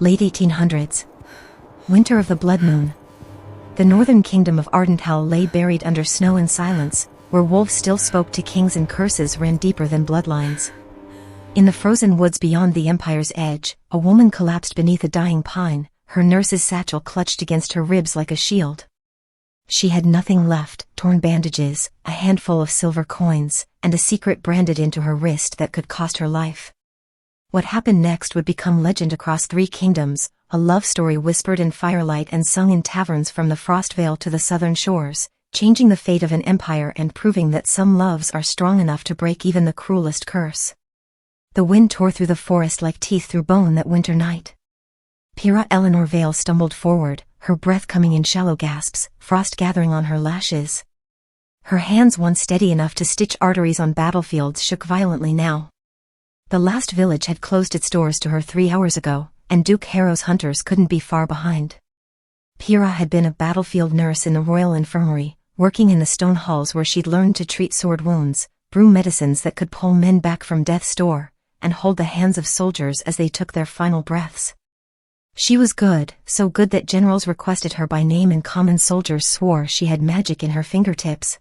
Late 1800s. Winter of the Blood Moon. The northern kingdom of Ardental lay buried under snow and silence, where wolves still spoke to kings and curses ran deeper than bloodlines. In the frozen woods beyond the empire's edge, a woman collapsed beneath a dying pine, her nurse's satchel clutched against her ribs like a shield. She had nothing left, torn bandages, a handful of silver coins, and a secret branded into her wrist that could cost her life. What happened next would become legend across 3 kingdoms, a love story whispered in firelight and sung in taverns from the Frost Vale to the southern shores, changing the fate of an empire and proving that some loves are strong enough to break even the cruelest curse. The wind tore through the forest like teeth through bone that winter night. Pira Eleanor Vale stumbled forward, her breath coming in shallow gasps, frost gathering on her lashes. Her hands, once steady enough to stitch arteries on battlefields, shook violently now. The last village had closed its doors to her 3 hours ago, and Duke Harrow's hunters couldn't be far behind. Pira had been a battlefield nurse in the royal infirmary, working in the stone halls where she'd learned to treat sword wounds, brew medicines that could pull men back from death's door, and hold the hands of soldiers as they took their final breaths. She was good, so good that generals requested her by name and common soldiers swore she had magic in her fingertips.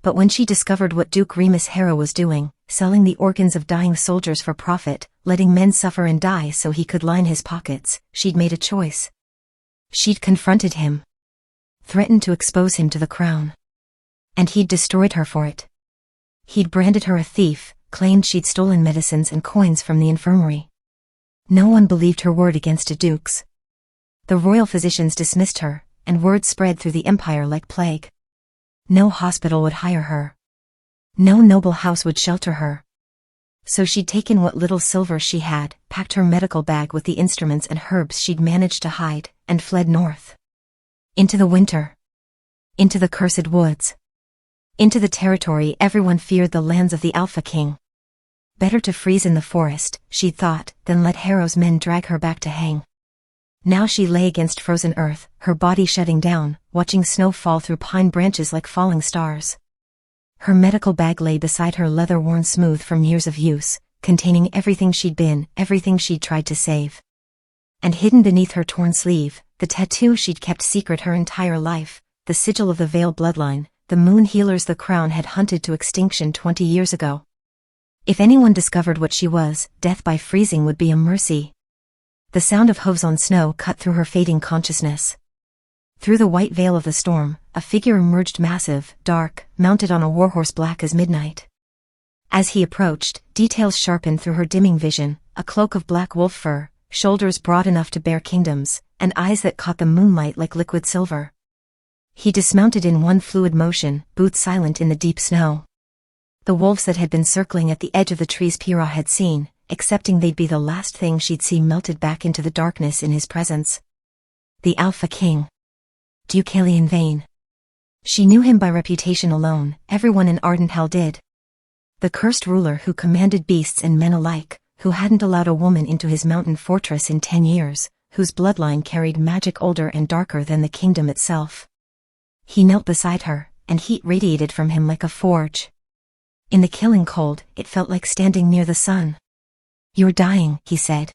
But when she discovered what Duke Remus Harrow was doing, selling the organs of dying soldiers for profit, letting men suffer and die so he could line his pockets, she'd made a choice. She'd confronted him. Threatened to expose him to the crown. And he'd destroyed her for it. He'd branded her a thief, claimed she'd stolen medicines and coins from the infirmary. No one believed her word against a duke's. The royal physicians dismissed her, and word spread through the empire like plague. No hospital would hire her. No noble house would shelter her. So she'd taken what little silver she had, packed her medical bag with the instruments and herbs she'd managed to hide, and fled north. Into the winter. Into the cursed woods. Into the territory everyone feared, the lands of the Alpha King. Better to freeze in the forest, she'd thought, than let Harrow's men drag her back to hang. Now she lay against frozen earth, her body shutting down, watching snow fall through pine branches like falling stars. Her medical bag lay beside her, leather worn smooth from years of use, containing everything she'd been, everything she'd tried to save. And hidden beneath her torn sleeve, the tattoo she'd kept secret her entire life, the sigil of the Vale bloodline, the moon healers the crown had hunted to extinction 20 years ago. If anyone discovered what she was, death by freezing would be a mercy. The sound of hooves on snow cut through her fading consciousness. Through the white veil of the storm, a figure emerged, massive, dark, mounted on a warhorse black as midnight. As he approached, details sharpened through her dimming vision, a cloak of black wolf fur, shoulders broad enough to bear kingdoms, and eyes that caught the moonlight like liquid silver. He dismounted in one fluid motion, boots silent in the deep snow. The wolves that had been circling at the edge of the trees Pira had seen, accepting they'd be the last thing she'd see, melted back into the darkness in his presence. The Alpha King. Ducalion Vane. She knew him by reputation alone, everyone in Ardental did. The cursed ruler who commanded beasts and men alike, who hadn't allowed a woman into his mountain fortress in 10 years, whose bloodline carried magic older and darker than the kingdom itself. He knelt beside her, and heat radiated from him like a forge. In the killing cold, it felt like standing near the sun. "You're dying," he said.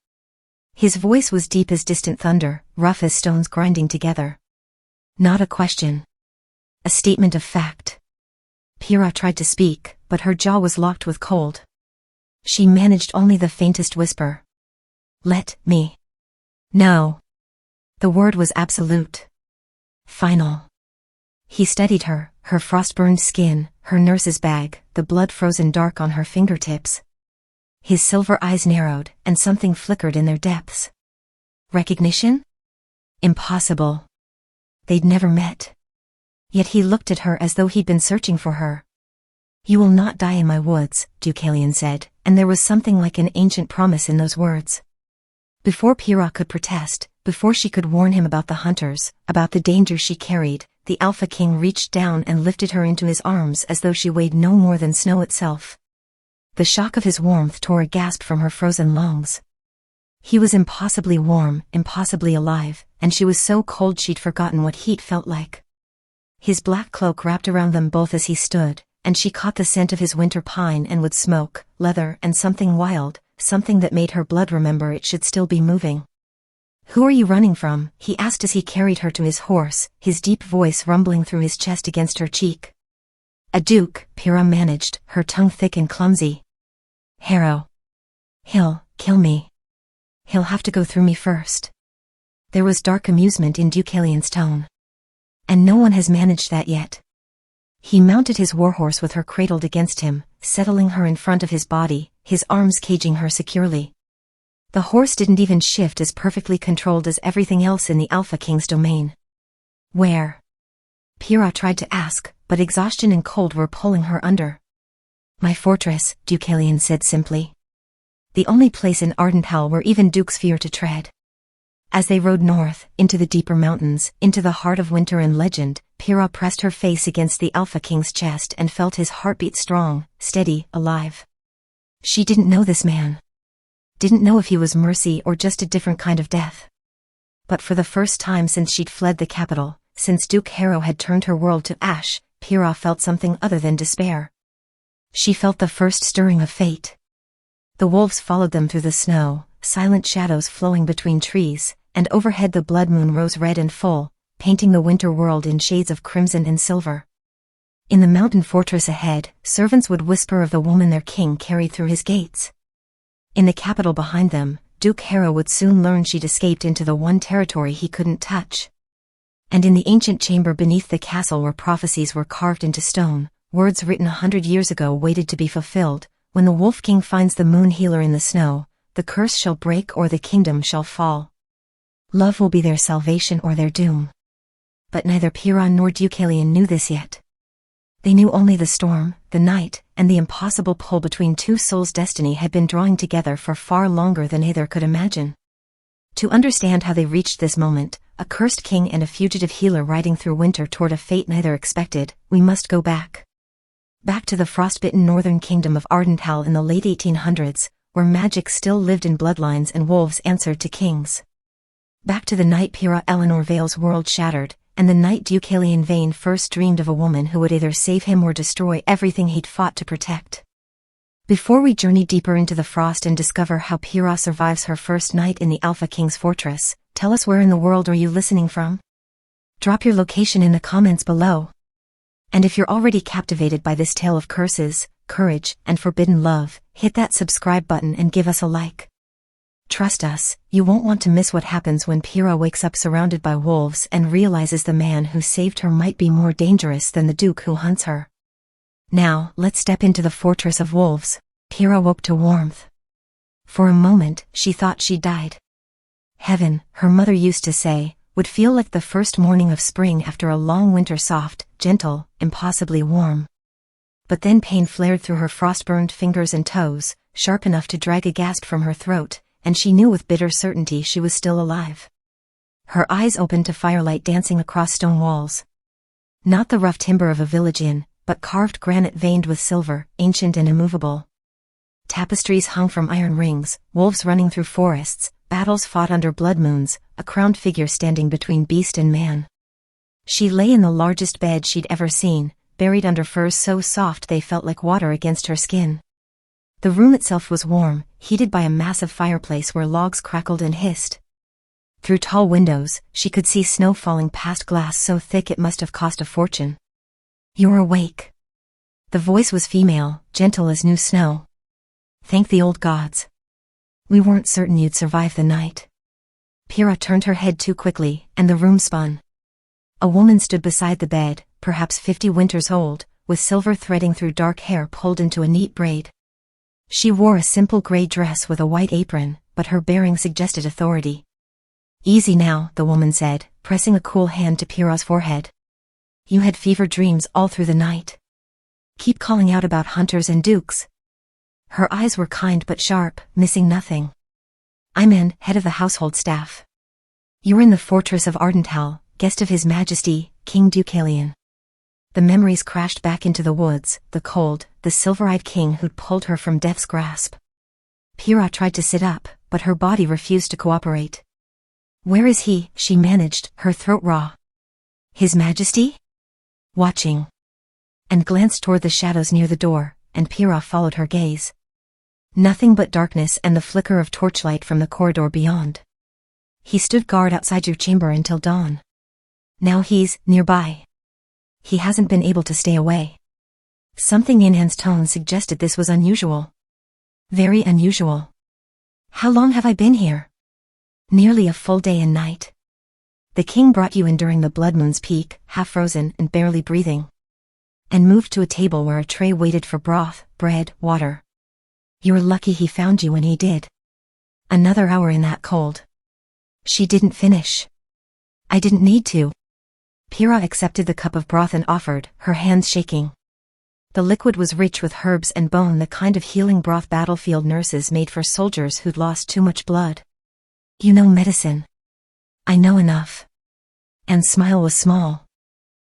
His voice was deep as distant thunder, rough as stones grinding together. Not a question. A statement of fact. Pira tried to speak, but her jaw was locked with cold. She managed only the faintest whisper. "Let me." No. The word was absolute. Final. He studied her, her frost-burned skin, her nurse's bag, the blood frozen dark on her fingertips. His silver eyes narrowed, and something flickered in their depths. Recognition? Impossible. They'd never met. Yet he looked at her as though he'd been searching for her. "You will not die in my woods," Ducalion said, and there was something like an ancient promise in those words. Before Pira could protest, before she could warn him about the hunters, about the danger she carried, the Alpha King reached down and lifted her into his arms as though she weighed no more than snow itself. The shock of his warmth tore a gasp from her frozen lungs. He was impossibly warm, impossibly alive, and she was so cold she'd forgotten what heat felt like. His black cloak wrapped around them both as he stood, and she caught the scent of his winter pine and wood smoke, leather, and something wild, something that made her blood remember it should still be moving. "Who are you running from?" he asked as he carried her to his horse, his deep voice rumbling through his chest against her cheek. "A duke," Pyrrha managed, her tongue thick and clumsy. "Harrow. He'll kill me. He'll have to go through me first." There was dark amusement in Deucalion's tone. "And no one has managed that yet." He mounted his warhorse with her cradled against him, settling her in front of his body, his arms caging her securely. The horse didn't even shift, as perfectly controlled as everything else in the Alpha King's domain. "Where?" Pyrrha tried to ask, but exhaustion and cold were pulling her under. "My fortress," Deucalion said simply. "The only place in Ardent Hell where even dukes fear to tread." As they rode north, into the deeper mountains, into the heart of winter and legend, Pyrrha pressed her face against the Alpha King's chest and felt his heartbeat strong, steady, alive. She didn't know this man. Didn't know if he was mercy or just a different kind of death. But for the first time since she'd fled the capital, since Duke Harrow had turned her world to ash, Pyrrha felt something other than despair. She felt the first stirring of fate. The wolves followed them through the snow, silent shadows flowing between trees, and overhead the blood moon rose red and full, painting the winter world in shades of crimson and silver. In the mountain fortress ahead, servants would whisper of the woman their king carried through his gates. In the capital behind them, Duke Harrow would soon learn she'd escaped into the one territory he couldn't touch. And in the ancient chamber beneath the castle where prophecies were carved into stone, words written 100 years ago waited to be fulfilled. When the Wolf King finds the moon healer in the snow, the curse shall break or the kingdom shall fall. Love will be their salvation or their doom. But neither Pyrrha nor Deucalion knew this yet. They knew only the storm, the night, and the impossible pull between two souls' destiny had been drawing together for far longer than either could imagine. To understand how they reached this moment, a cursed king and a fugitive healer riding through winter toward a fate neither expected, we must go back. Back to the frostbitten northern kingdom of Ardent Hell in the late 1800s, where magic still lived in bloodlines and wolves answered to kings. Back to the night Pyrrha Eleanor Vale's world shattered, and the night Deucalion Vane first dreamed of a woman who would either save him or destroy everything he'd fought to protect. Before we journey deeper into the frost and discover how Pyrrha survives her first night in the Alpha King's fortress, tell us where in the world are you listening from? Drop your location in the comments below. And if you're already captivated by this tale of curses, courage, and forbidden love, hit that subscribe button and give us a like. Trust us, you won't want to miss what happens when Pyrrha wakes up surrounded by wolves and realizes the man who saved her might be more dangerous than the duke who hunts her. Now, let's step into the fortress of wolves. Pyrrha woke to warmth. For a moment, she thought she'd died. Heaven, her mother used to say, would feel like the first morning of spring after a long winter, soft, gentle, impossibly warm. But then pain flared through her frost-burned fingers and toes, sharp enough to drag a gasp from her throat, and she knew with bitter certainty she was still alive. Her eyes opened to firelight dancing across stone walls. Not the rough timber of a village inn, but carved granite veined with silver, ancient and immovable. Tapestries hung from iron rings, wolves running through forests, battles fought under blood moons, a crowned figure standing between beast and man. She lay in the largest bed she'd ever seen, buried under furs so soft they felt like water against her skin. The room itself was warm, heated by a massive fireplace where logs crackled and hissed. Through tall windows, she could see snow falling past glass so thick it must have cost a fortune. "You're awake." The voice was female, gentle as new snow. "Thank the old gods. We weren't certain you'd survive the night." Pyrrha turned her head too quickly, and the room spun. A woman stood beside the bed, perhaps 50 winters old, with silver threading through dark hair pulled into a neat braid. She wore a simple gray dress with a white apron, but her bearing suggested authority. "Easy now," the woman said, pressing a cool hand to Pyrrha's forehead. "You had fever dreams all through the night. Keep calling out about hunters and dukes." Her eyes were kind but sharp, missing nothing. "I'm Anne, head of the household staff. You're in the fortress of Ardent Hell, guest of His Majesty, King Deucalion." The memories crashed back into the woods, the cold, the silver-eyed king who'd pulled her from death's grasp. Pyrrha tried to sit up, but her body refused to cooperate. "Where is he?" she managed, her throat raw. "His Majesty?" "Watching." And glanced toward the shadows near the door, and Pyrrha followed her gaze. Nothing but darkness and the flicker of torchlight from the corridor beyond. He stood guard outside your chamber until dawn. Now he's nearby. He hasn't been able to stay away. Something in Anne's tone suggested this was unusual. Very unusual. How long have I been here? Nearly a full day and night. The king brought you in during the blood moon's peak, half frozen and barely breathing. And moved to a table where a tray waited for broth, bread, water. You're lucky he found you when he did. Another hour in that cold. She didn't finish. I didn't need to. Pyrrha accepted the cup of broth and offered, her hands shaking. The liquid was rich with herbs and bone, the kind of healing broth battlefield nurses made for soldiers who'd lost too much blood. You know medicine. I know enough. Anne's smile was small.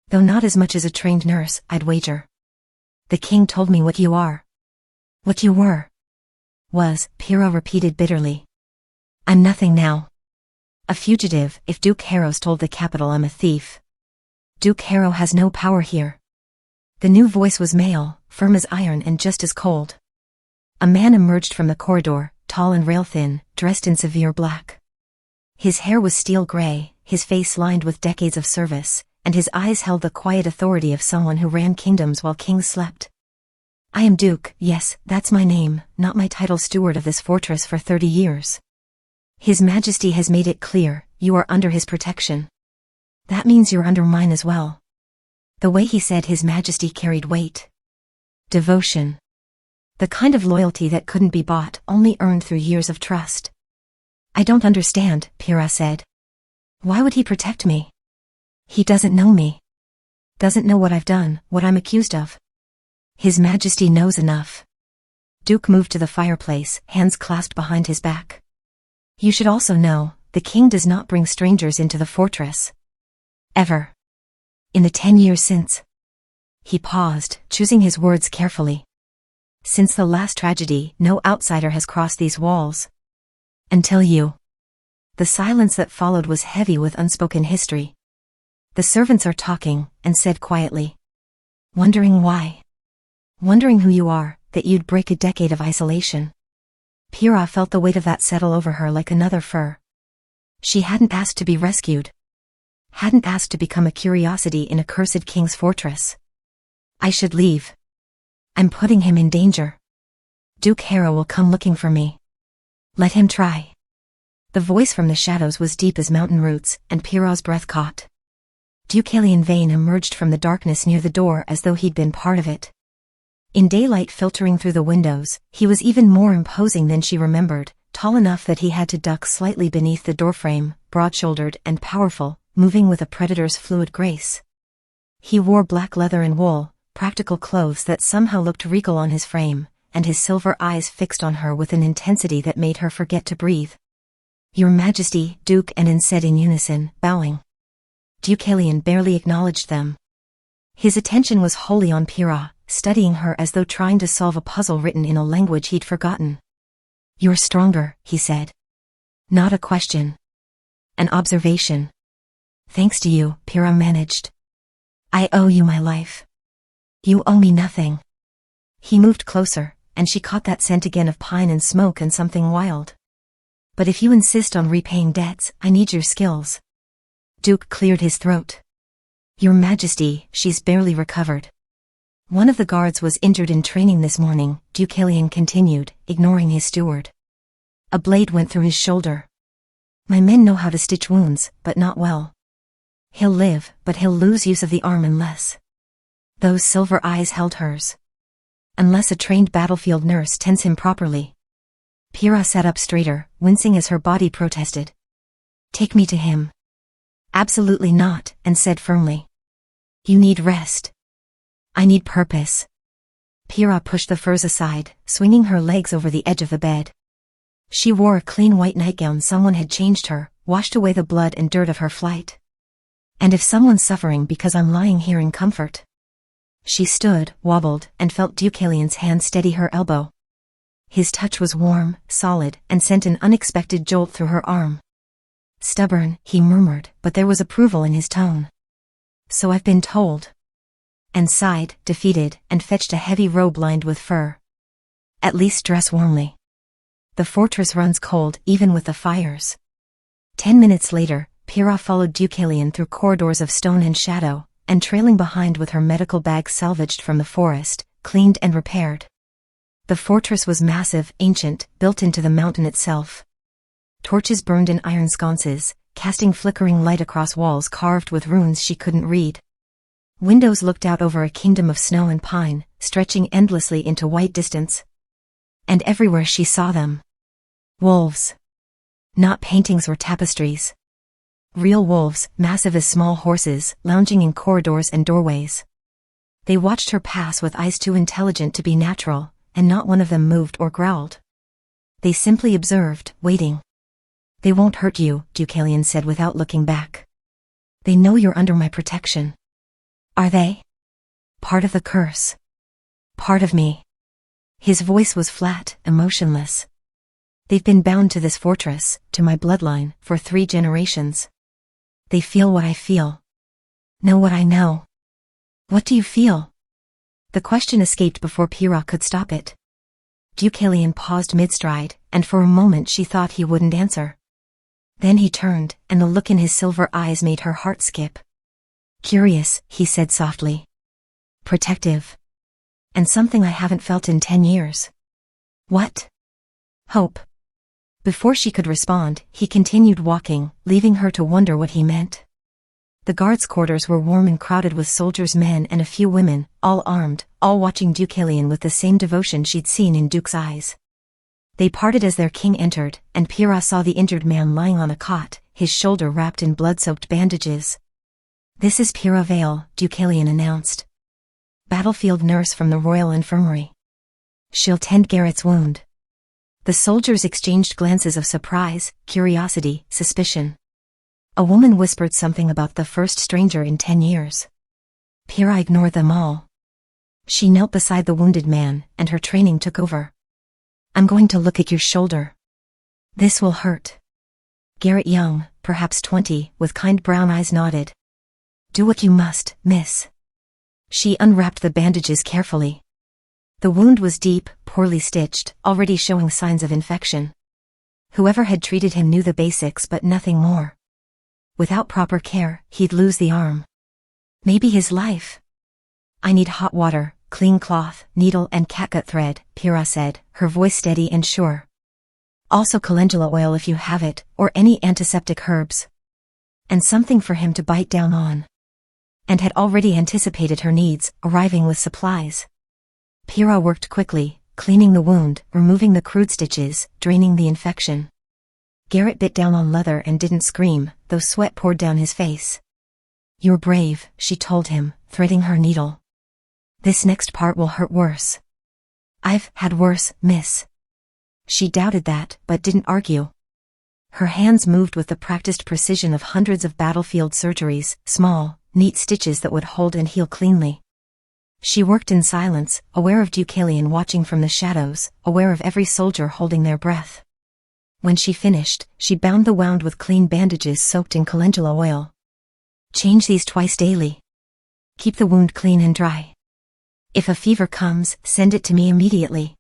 Though not as much as a trained nurse, I'd wager. The king told me what you are. What you were. Pyrrha repeated bitterly. I'm nothing now. A fugitive. If Duke Harrow's told the capital I'm a thief. Duke Harrow has no power here. The new voice was male, firm as iron and just as cold. A man emerged from the corridor, tall and rail-thin, dressed in severe black. His hair was steel gray, his face lined with decades of service, and his eyes held the quiet authority of someone who ran kingdoms while kings slept. I am Duke, yes, that's my name, not my title, steward of this fortress for 30 years. His Majesty has made it clear, you are under his protection. That means you're under mine as well. The way he said His Majesty carried weight. Devotion. The kind of loyalty that couldn't be bought, only earned through years of trust. I don't understand, Pyrrha said. Why would he protect me? He doesn't know me. Doesn't know what I've done, what I'm accused of. His Majesty knows enough. Duke moved to the fireplace, hands clasped behind his back. You should also know, the king does not bring strangers into the fortress. Ever. In the 10 years since. He paused, choosing his words carefully. Since the last tragedy, no outsider has crossed these walls. Until you. The silence that followed was heavy with unspoken history. The servants are talking, and said quietly. Wondering why. Wondering who you are, that you'd break a decade of isolation. Pyrrha felt the weight of that settle over her like another fur. She hadn't asked to be rescued. Hadn't asked to become a curiosity in a cursed king's fortress. I should leave. I'm putting him in danger. Duke Harrow will come looking for me. Let him try. The voice from the shadows was deep as mountain roots, and Pyrrha's breath caught. Deucalion Vane emerged from the darkness near the door as though he'd been part of it. In daylight filtering through the windows, he was even more imposing than she remembered, tall enough that he had to duck slightly beneath the doorframe, broad-shouldered and powerful, moving with a predator's fluid grace. He wore black leather and wool, practical clothes that somehow looked regal on his frame, and his silver eyes fixed on her with an intensity that made her forget to breathe. Your Majesty, Duke and Anne said in unison, bowing. Deucalion barely acknowledged them. His attention was wholly on Pyrrha, studying her as though trying to solve a puzzle written in a language he'd forgotten. You're stronger, he said. Not a question. An observation. Thanks to you, Pyrrha managed. I owe you my life. You owe me nothing. He moved closer, and she caught that scent again of pine and smoke and something wild. But if you insist on repaying debts, I need your skills. Duke cleared his throat. Your Majesty, she's barely recovered. One of the guards was injured in training this morning, Deucalion continued, ignoring his steward. A blade went through his shoulder. My men know how to stitch wounds, but not well. He'll live, but he'll lose use of the arm unless... Those silver eyes held hers. Unless a trained battlefield nurse tends him properly. Pyrrha sat up straighter, wincing as her body protested. Take me to him. Absolutely not, and said firmly. You need rest. I need purpose. Pyrrha pushed the furs aside, swinging her legs over the edge of the bed. She wore a clean white nightgown someone had changed her, washed away the blood and dirt of her flight. And if someone's suffering because I'm lying here in comfort. She stood, wobbled, and felt Deucalion's hand steady her elbow. His touch was warm, solid, and sent an unexpected jolt through her arm. Stubborn, he murmured, but there was approval in his tone. So I've been told. And sighed, defeated, and fetched a heavy robe lined with fur. At least dress warmly. The fortress runs cold even with the fires. 10 minutes later, Pyrrha followed Deucalion through corridors of stone and shadow, and trailing behind with her medical bag salvaged from the forest, cleaned and repaired. The fortress was massive, ancient, built into the mountain itself. Torches burned in iron sconces, casting flickering light across walls carved with runes she couldn't read. Windows looked out over a kingdom of snow and pine, stretching endlessly into white distance. And everywhere she saw them. Wolves. Not paintings or tapestries. Real wolves, massive as small horses, lounging in corridors and doorways. They watched her pass with eyes too intelligent to be natural, and not one of them moved or growled. They simply observed, waiting. They won't hurt you, Deucalion said without looking back. They know you're under my protection. Are they? Part of the curse. Part of me. His voice was flat, emotionless. They've been bound to this fortress, to my bloodline, for 3 generations. They feel what I feel. Know what I know. What do you feel? The question escaped before Pyrrha could stop it. Deucalion paused mid-stride, and for a moment she thought he wouldn't answer. Then he turned, and the look in his silver eyes made her heart skip. Curious, he said softly. Protective. And something I haven't felt in 10 years. What? Hope. Before she could respond, he continued walking, leaving her to wonder what he meant. The guards' quarters were warm and crowded with soldiers, men and a few women, all armed, all watching Deucalion with the same devotion she'd seen in Duke's eyes. They parted as their king entered, and Pyrrha saw the injured man lying on a cot, his shoulder wrapped in blood-soaked bandages. This is Pyrrha Vale, Deucalion announced. Battlefield nurse from the Royal Infirmary. She'll tend Garrett's wound. The soldiers exchanged glances of surprise, curiosity, suspicion. A woman whispered something about the first stranger in 10 years. Pyrrha ignored them all. She knelt beside the wounded man, and her training took over. I'm going to look at your shoulder. This will hurt. Garrett young, perhaps 20, with kind brown eyes nodded. Do what you must, miss. She unwrapped the bandages carefully. The wound was deep, poorly stitched, already showing signs of infection. Whoever had treated him knew the basics but nothing more. Without proper care, he'd lose the arm. Maybe his life. I need hot water, clean cloth, needle and catgut thread, Pyrrha said, her voice steady and sure. Also calendula oil if you have it, or any antiseptic herbs. And something for him to bite down on. And had already anticipated her needs, arriving with supplies. Pyrrha worked quickly, cleaning the wound, removing the crude stitches, draining the infection. Garrett bit down on leather and didn't scream, though sweat poured down his face. You're brave, she told him, threading her needle. This next part will hurt worse. I've had worse, miss. She doubted that, but didn't argue. Her hands moved with the practiced precision of hundreds of battlefield surgeries, small, neat stitches that would hold and heal cleanly. She worked in silence, aware of Deucalion watching from the shadows, aware of every soldier holding their breath. When she finished, she bound the wound with clean bandages soaked in calendula oil. Change these twice daily. Keep the wound clean and dry. If a fever comes, send it to me immediately.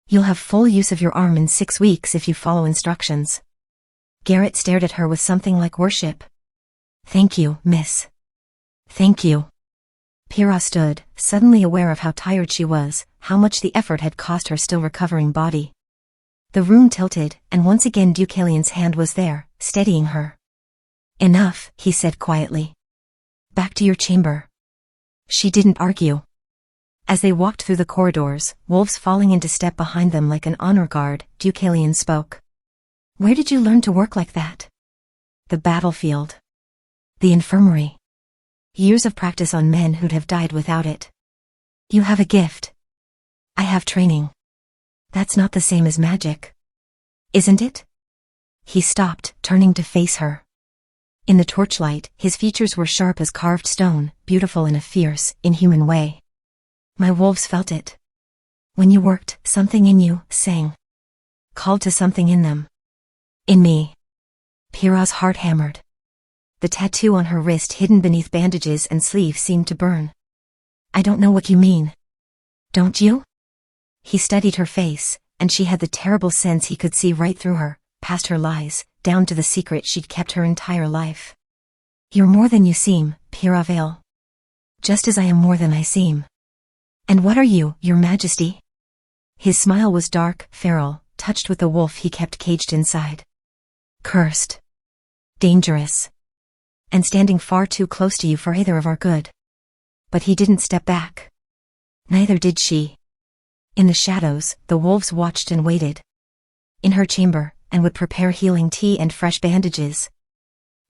You'll have full use of your arm in 6 weeks if you follow instructions. Garrett stared at her with something like worship. Thank you, miss. Thank you. Pyrrha stood, suddenly aware of how tired she was, how much the effort had cost her still recovering body. The room tilted, and once again Deucalion's hand was there, steadying her. Enough, he said quietly. Back to your chamber. She didn't argue. As they walked through the corridors, wolves falling into step behind them like an honor guard, Deucalion spoke. Where did you learn to work like that? The battlefield. The infirmary. Years of practice on men who'd have died without it. You have a gift. I have training. That's not the same as magic. Isn't it? He stopped, turning to face her. In the torchlight, his features were sharp as carved stone, beautiful in a fierce, inhuman way. My wolves felt it. When you worked, something in you sang. Called to something in them. In me. Pyrrha's heart hammered. The tattoo on her wrist hidden beneath bandages and sleeve seemed to burn. I don't know what you mean. Don't you? He studied her face, and she had the terrible sense he could see right through her, past her lies, down to the secret she'd kept her entire life. You're more than you seem, Piravel. Just as I am more than I seem. And what are you, your majesty? His smile was dark, feral, touched with the wolf he kept caged inside. Cursed. Dangerous. And standing far too close to you for either of our good. But he didn't step back. Neither did she. In the shadows, the wolves watched and waited. In her chamber, and would prepare healing tea and fresh bandages.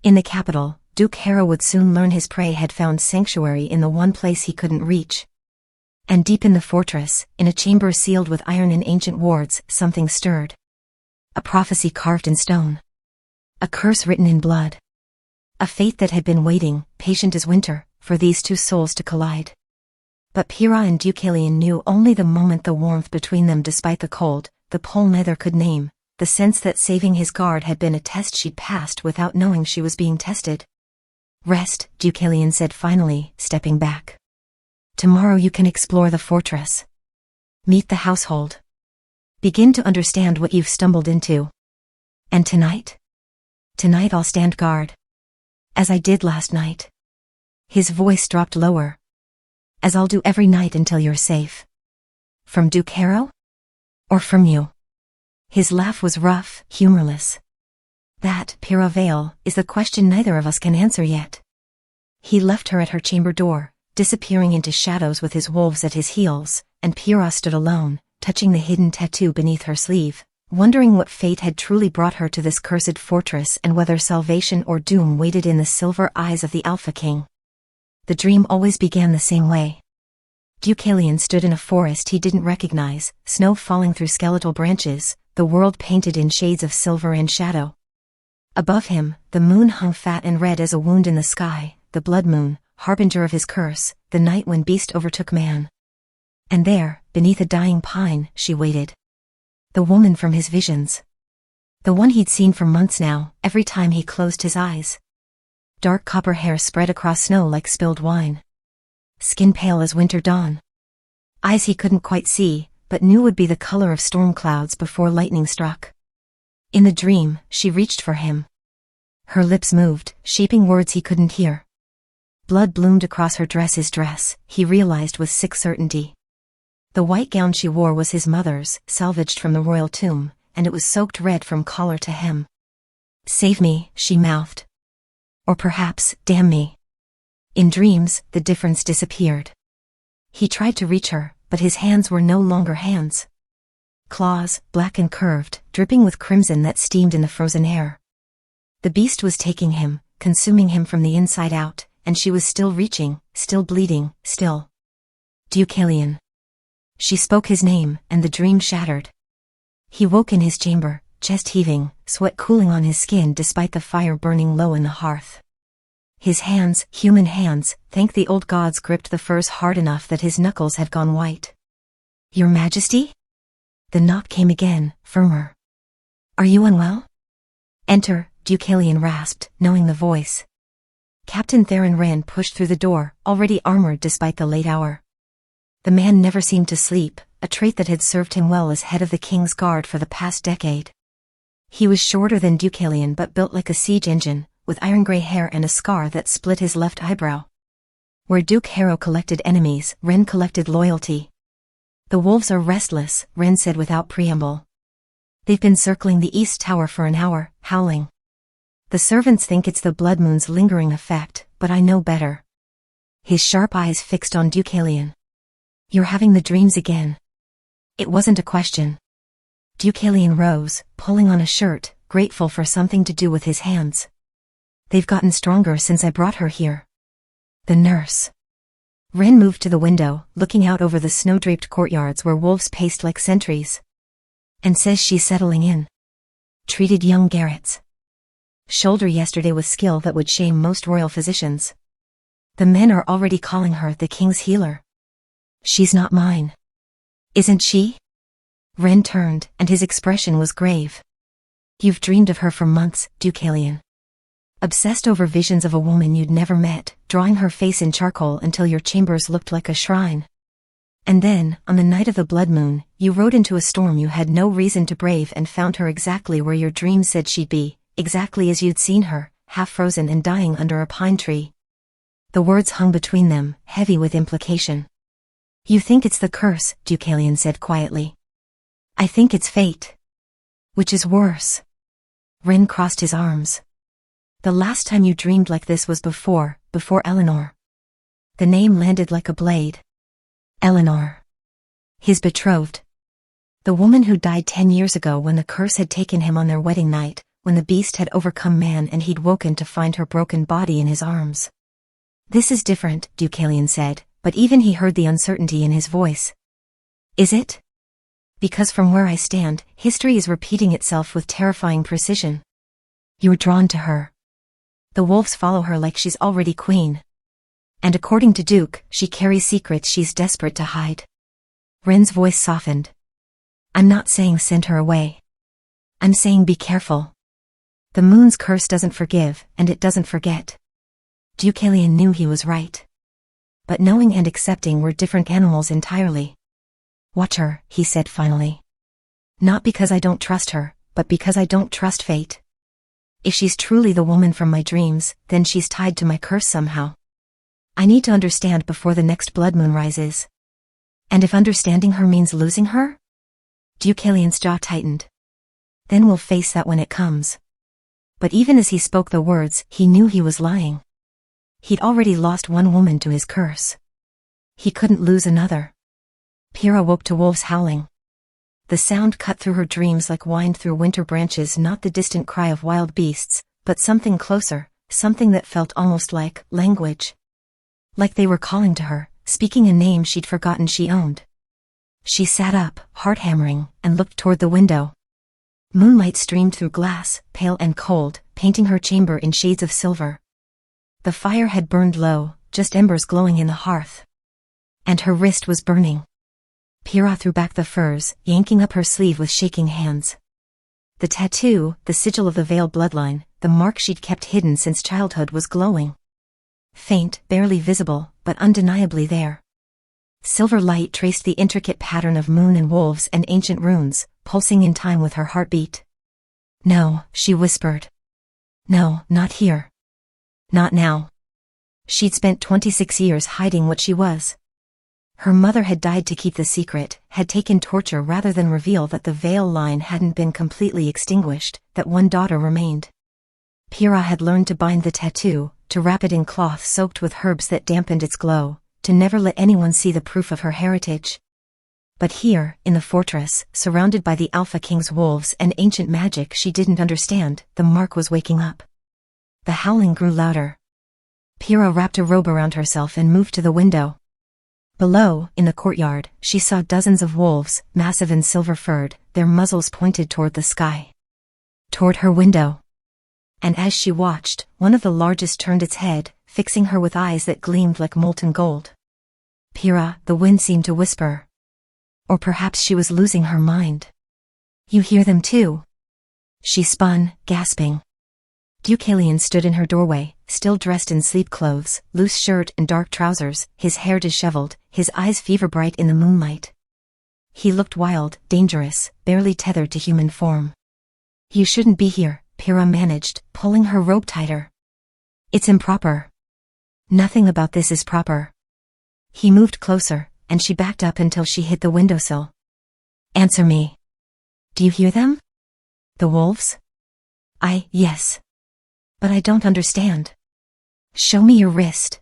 In the capital, Duke Harrow would soon learn his prey had found sanctuary in the one place he couldn't reach. And deep in the fortress, in a chamber sealed with iron and ancient wards, something stirred. A prophecy carved in stone. A curse written in blood. A fate that had been waiting, patient as winter, for these two souls to collide. But Pyrrha and Deucalion knew only the moment, the warmth between them despite the cold, the pull neither could name, the sense that saving his guard had been a test she'd passed without knowing she was being tested. Rest, Deucalion said finally, stepping back. Tomorrow you can explore the fortress. Meet the household. Begin to understand what you've stumbled into. And tonight? Tonight I'll stand guard. As I did last night. His voice dropped lower. As I'll do every night until you're safe. From Duke Harrow? Or from you? His laugh was rough, humorless. That, Piravel, is the question neither of us can answer yet. He left her at her chamber door, disappearing into shadows with his wolves at his heels, and Pyrrha stood alone, touching the hidden tattoo beneath her sleeve, wondering what fate had truly brought her to this cursed fortress and whether salvation or doom waited in the silver eyes of the Alpha King. The dream always began the same way. Deucalion stood in a forest he didn't recognize, snow falling through skeletal branches, the world painted in shades of silver and shadow. Above him, the moon hung fat and red as a wound in the sky, the blood moon, harbinger of his curse, the night when beast overtook man. And there, beneath a dying pine, she waited. The woman from his visions. The one he'd seen for months now, every time he closed his eyes. Dark copper hair spread across snow like spilled wine. Skin pale as winter dawn. Eyes he couldn't quite see, but knew would be the color of storm clouds before lightning struck. In the dream, she reached for him. Her lips moved, shaping words he couldn't hear. Blood bloomed across her dress, his dress, he realized with sick certainty. The white gown she wore was his mother's, salvaged from the royal tomb, and it was soaked red from collar to hem. Save me, she mouthed. Or perhaps, damn me. In dreams, the difference disappeared. He tried to reach her, but his hands were no longer hands. Claws, black and curved, dripping with crimson that steamed in the frozen air. The beast was taking him, consuming him from the inside out, and she was still reaching, still bleeding, still. Deucalion. She spoke his name, and the dream shattered. He woke in his chamber, chest heaving, sweat cooling on his skin despite the fire burning low in the hearth. His hands, human hands, thank the old gods, gripped the furs hard enough that his knuckles had gone white. Your Majesty? The knock came again, firmer. Are you unwell? Enter, Deucalion rasped, knowing the voice. Captain Theron Rand pushed through the door, already armored despite the late hour. The man never seemed to sleep, a trait that had served him well as head of the King's Guard for the past decade. He was shorter than Deucalion but built like a siege engine, with iron-gray hair and a scar that split his left eyebrow. Where Duke Harrow collected enemies, Ren collected loyalty. The wolves are restless, Ren said without preamble. They've been circling the East Tower for an hour, howling. The servants think it's the blood moon's lingering effect, but I know better. His sharp eyes fixed on Deucalion. You're having the dreams again. It wasn't a question. Deucalion rose, pulling on a shirt, grateful for something to do with his hands. They've gotten stronger since I brought her here. The nurse. Ren moved to the window, looking out over the snow-draped courtyards where wolves paced like sentries. And says she's settling in. Treated young Garrett's shoulder yesterday with skill that would shame most royal physicians. The men are already calling her the King's healer. She's not mine. Isn't she? Ren turned, and his expression was grave. You've dreamed of her for months, Deucalion. Obsessed over visions of a woman you'd never met, drawing her face in charcoal until your chambers looked like a shrine. And then, on the night of the blood moon, you rode into a storm you had no reason to brave and found her exactly where your dreams said she'd be, exactly as you'd seen her, half frozen and dying under a pine tree. The words hung between them, heavy with implication. You think it's the curse, Deucalion said quietly. I think it's fate. Which is worse. Ren crossed his arms. The last time you dreamed like this was before Eleanor. The name landed like a blade. Eleanor. His betrothed. The woman who died 10 years ago when the curse had taken him on their wedding night, when the beast had overcome man and he'd woken to find her broken body in his arms. This is different, Deucalion said, but even he heard the uncertainty in his voice. Is it? Because from where I stand, history is repeating itself with terrifying precision. You're drawn to her. The wolves follow her like she's already queen. And according to Duke, she carries secrets she's desperate to hide. Ren's voice softened. I'm not saying send her away. I'm saying be careful. The moon's curse doesn't forgive, and it doesn't forget. Deucalion knew he was right. But knowing and accepting were different animals entirely. Watch her, he said finally. Not because I don't trust her, but because I don't trust fate. If she's truly the woman from my dreams, then she's tied to my curse somehow. I need to understand before the next blood moon rises. And if understanding her means losing her? Deucalion's jaw tightened. Then we'll face that when it comes. But even as he spoke the words, he knew he was lying. He'd already lost one woman to his curse. He couldn't lose another. Pyrrha woke to wolves howling. The sound cut through her dreams like wind through winter branches, not the distant cry of wild beasts, but something closer, something that felt almost like language. Like they were calling to her, speaking a name she'd forgotten she owned. She sat up, heart hammering, and looked toward the window. Moonlight streamed through glass, pale and cold, painting her chamber in shades of silver. The fire had burned low, just embers glowing in the hearth. And her wrist was burning. Pyrrha threw back the furs, yanking up her sleeve with shaking hands. The tattoo, the sigil of the Vale bloodline, the mark she'd kept hidden since childhood, was glowing. Faint, barely visible, but undeniably there. Silver light traced the intricate pattern of moon and wolves and ancient runes, pulsing in time with her heartbeat. No, she whispered. No, not here. Not now. She'd spent 26 years hiding what she was. Her mother had died to keep the secret, had taken torture rather than reveal that the Vale line hadn't been completely extinguished, that one daughter remained. Pyrrha had learned to bind the tattoo, to wrap it in cloth soaked with herbs that dampened its glow, to never let anyone see the proof of her heritage. But here, in the fortress, surrounded by the Alpha King's wolves and ancient magic she didn't understand, the mark was waking up. The howling grew louder. Pyrrha wrapped a robe around herself and moved to the window. Below, in the courtyard, she saw dozens of wolves, massive and silver-furred, their muzzles pointed toward the sky. Toward her window. And as she watched, one of the largest turned its head, fixing her with eyes that gleamed like molten gold. Pyrrha, the wind seemed to whisper. Or perhaps she was losing her mind. You hear them too? She spun, gasping. Deucalion stood in her doorway, still dressed in sleep clothes, loose shirt and dark trousers, his hair disheveled, his eyes fever-bright in the moonlight. He looked wild, dangerous, barely tethered to human form. You shouldn't be here, Pyrrha managed, pulling her robe tighter. It's improper. Nothing about this is proper. He moved closer, and she backed up until she hit the windowsill. Answer me. Do you hear them? The wolves? Yes. But I don't understand. Show me your wrist.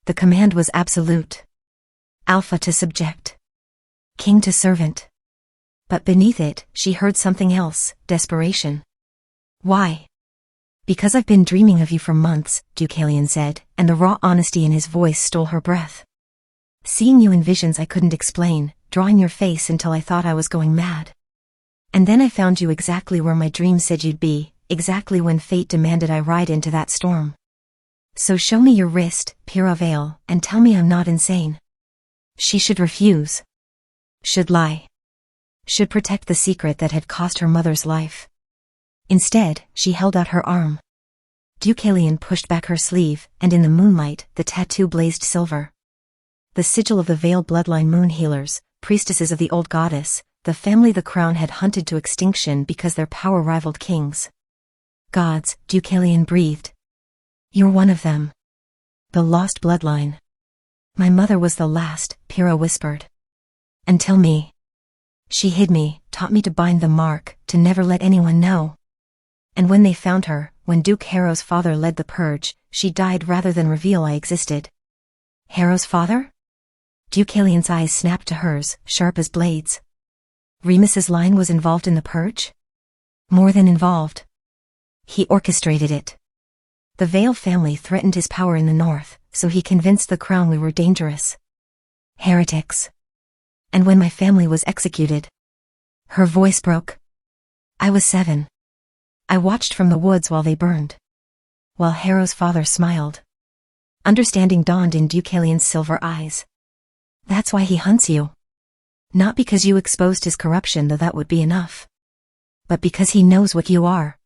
The command was absolute. Alpha to subject. King to servant. But beneath it, she heard something else, desperation. Why? Because I've been dreaming of you for months, Deucalion said, and the raw honesty in his voice stole her breath. Seeing you in visions I couldn't explain, drawing your face until I thought I was going mad. And then I found you exactly where my dreams said you'd be, exactly when fate demanded I ride into that storm. So show me your wrist, Pyrrha Vale, and tell me I'm not insane. She should refuse. Should lie. Should protect the secret that had cost her mother's life. Instead, she held out her arm. Deucalion pushed back her sleeve, and in the moonlight, the tattoo blazed silver. the sigil of the Vale bloodline moon healers, priestesses of the old goddess, the family the crown had hunted to extinction because their power rivaled kings. Gods, Deucalion breathed. You're one of them. The lost bloodline. My mother was the last, Pyrrha whispered. Until me. She hid me, taught me to bind the mark, to never let anyone know. And when they found her, when Duke Harrow's father led the purge, she died rather than reveal I existed. Harrow's father? Deucalion's eyes snapped to hers, sharp as blades. Remus's line was involved in the purge? More than involved. He orchestrated it. The Vale family threatened his power in the north, so he convinced the crown we were dangerous. Heretics. And when my family was executed. Her voice broke. I was 7. I watched from the woods while they burned. While Harrow's father smiled. Understanding dawned in Deucalion's silver eyes. That's why he hunts you. Not because you exposed his corruption, though that would be enough. But because he knows what you are.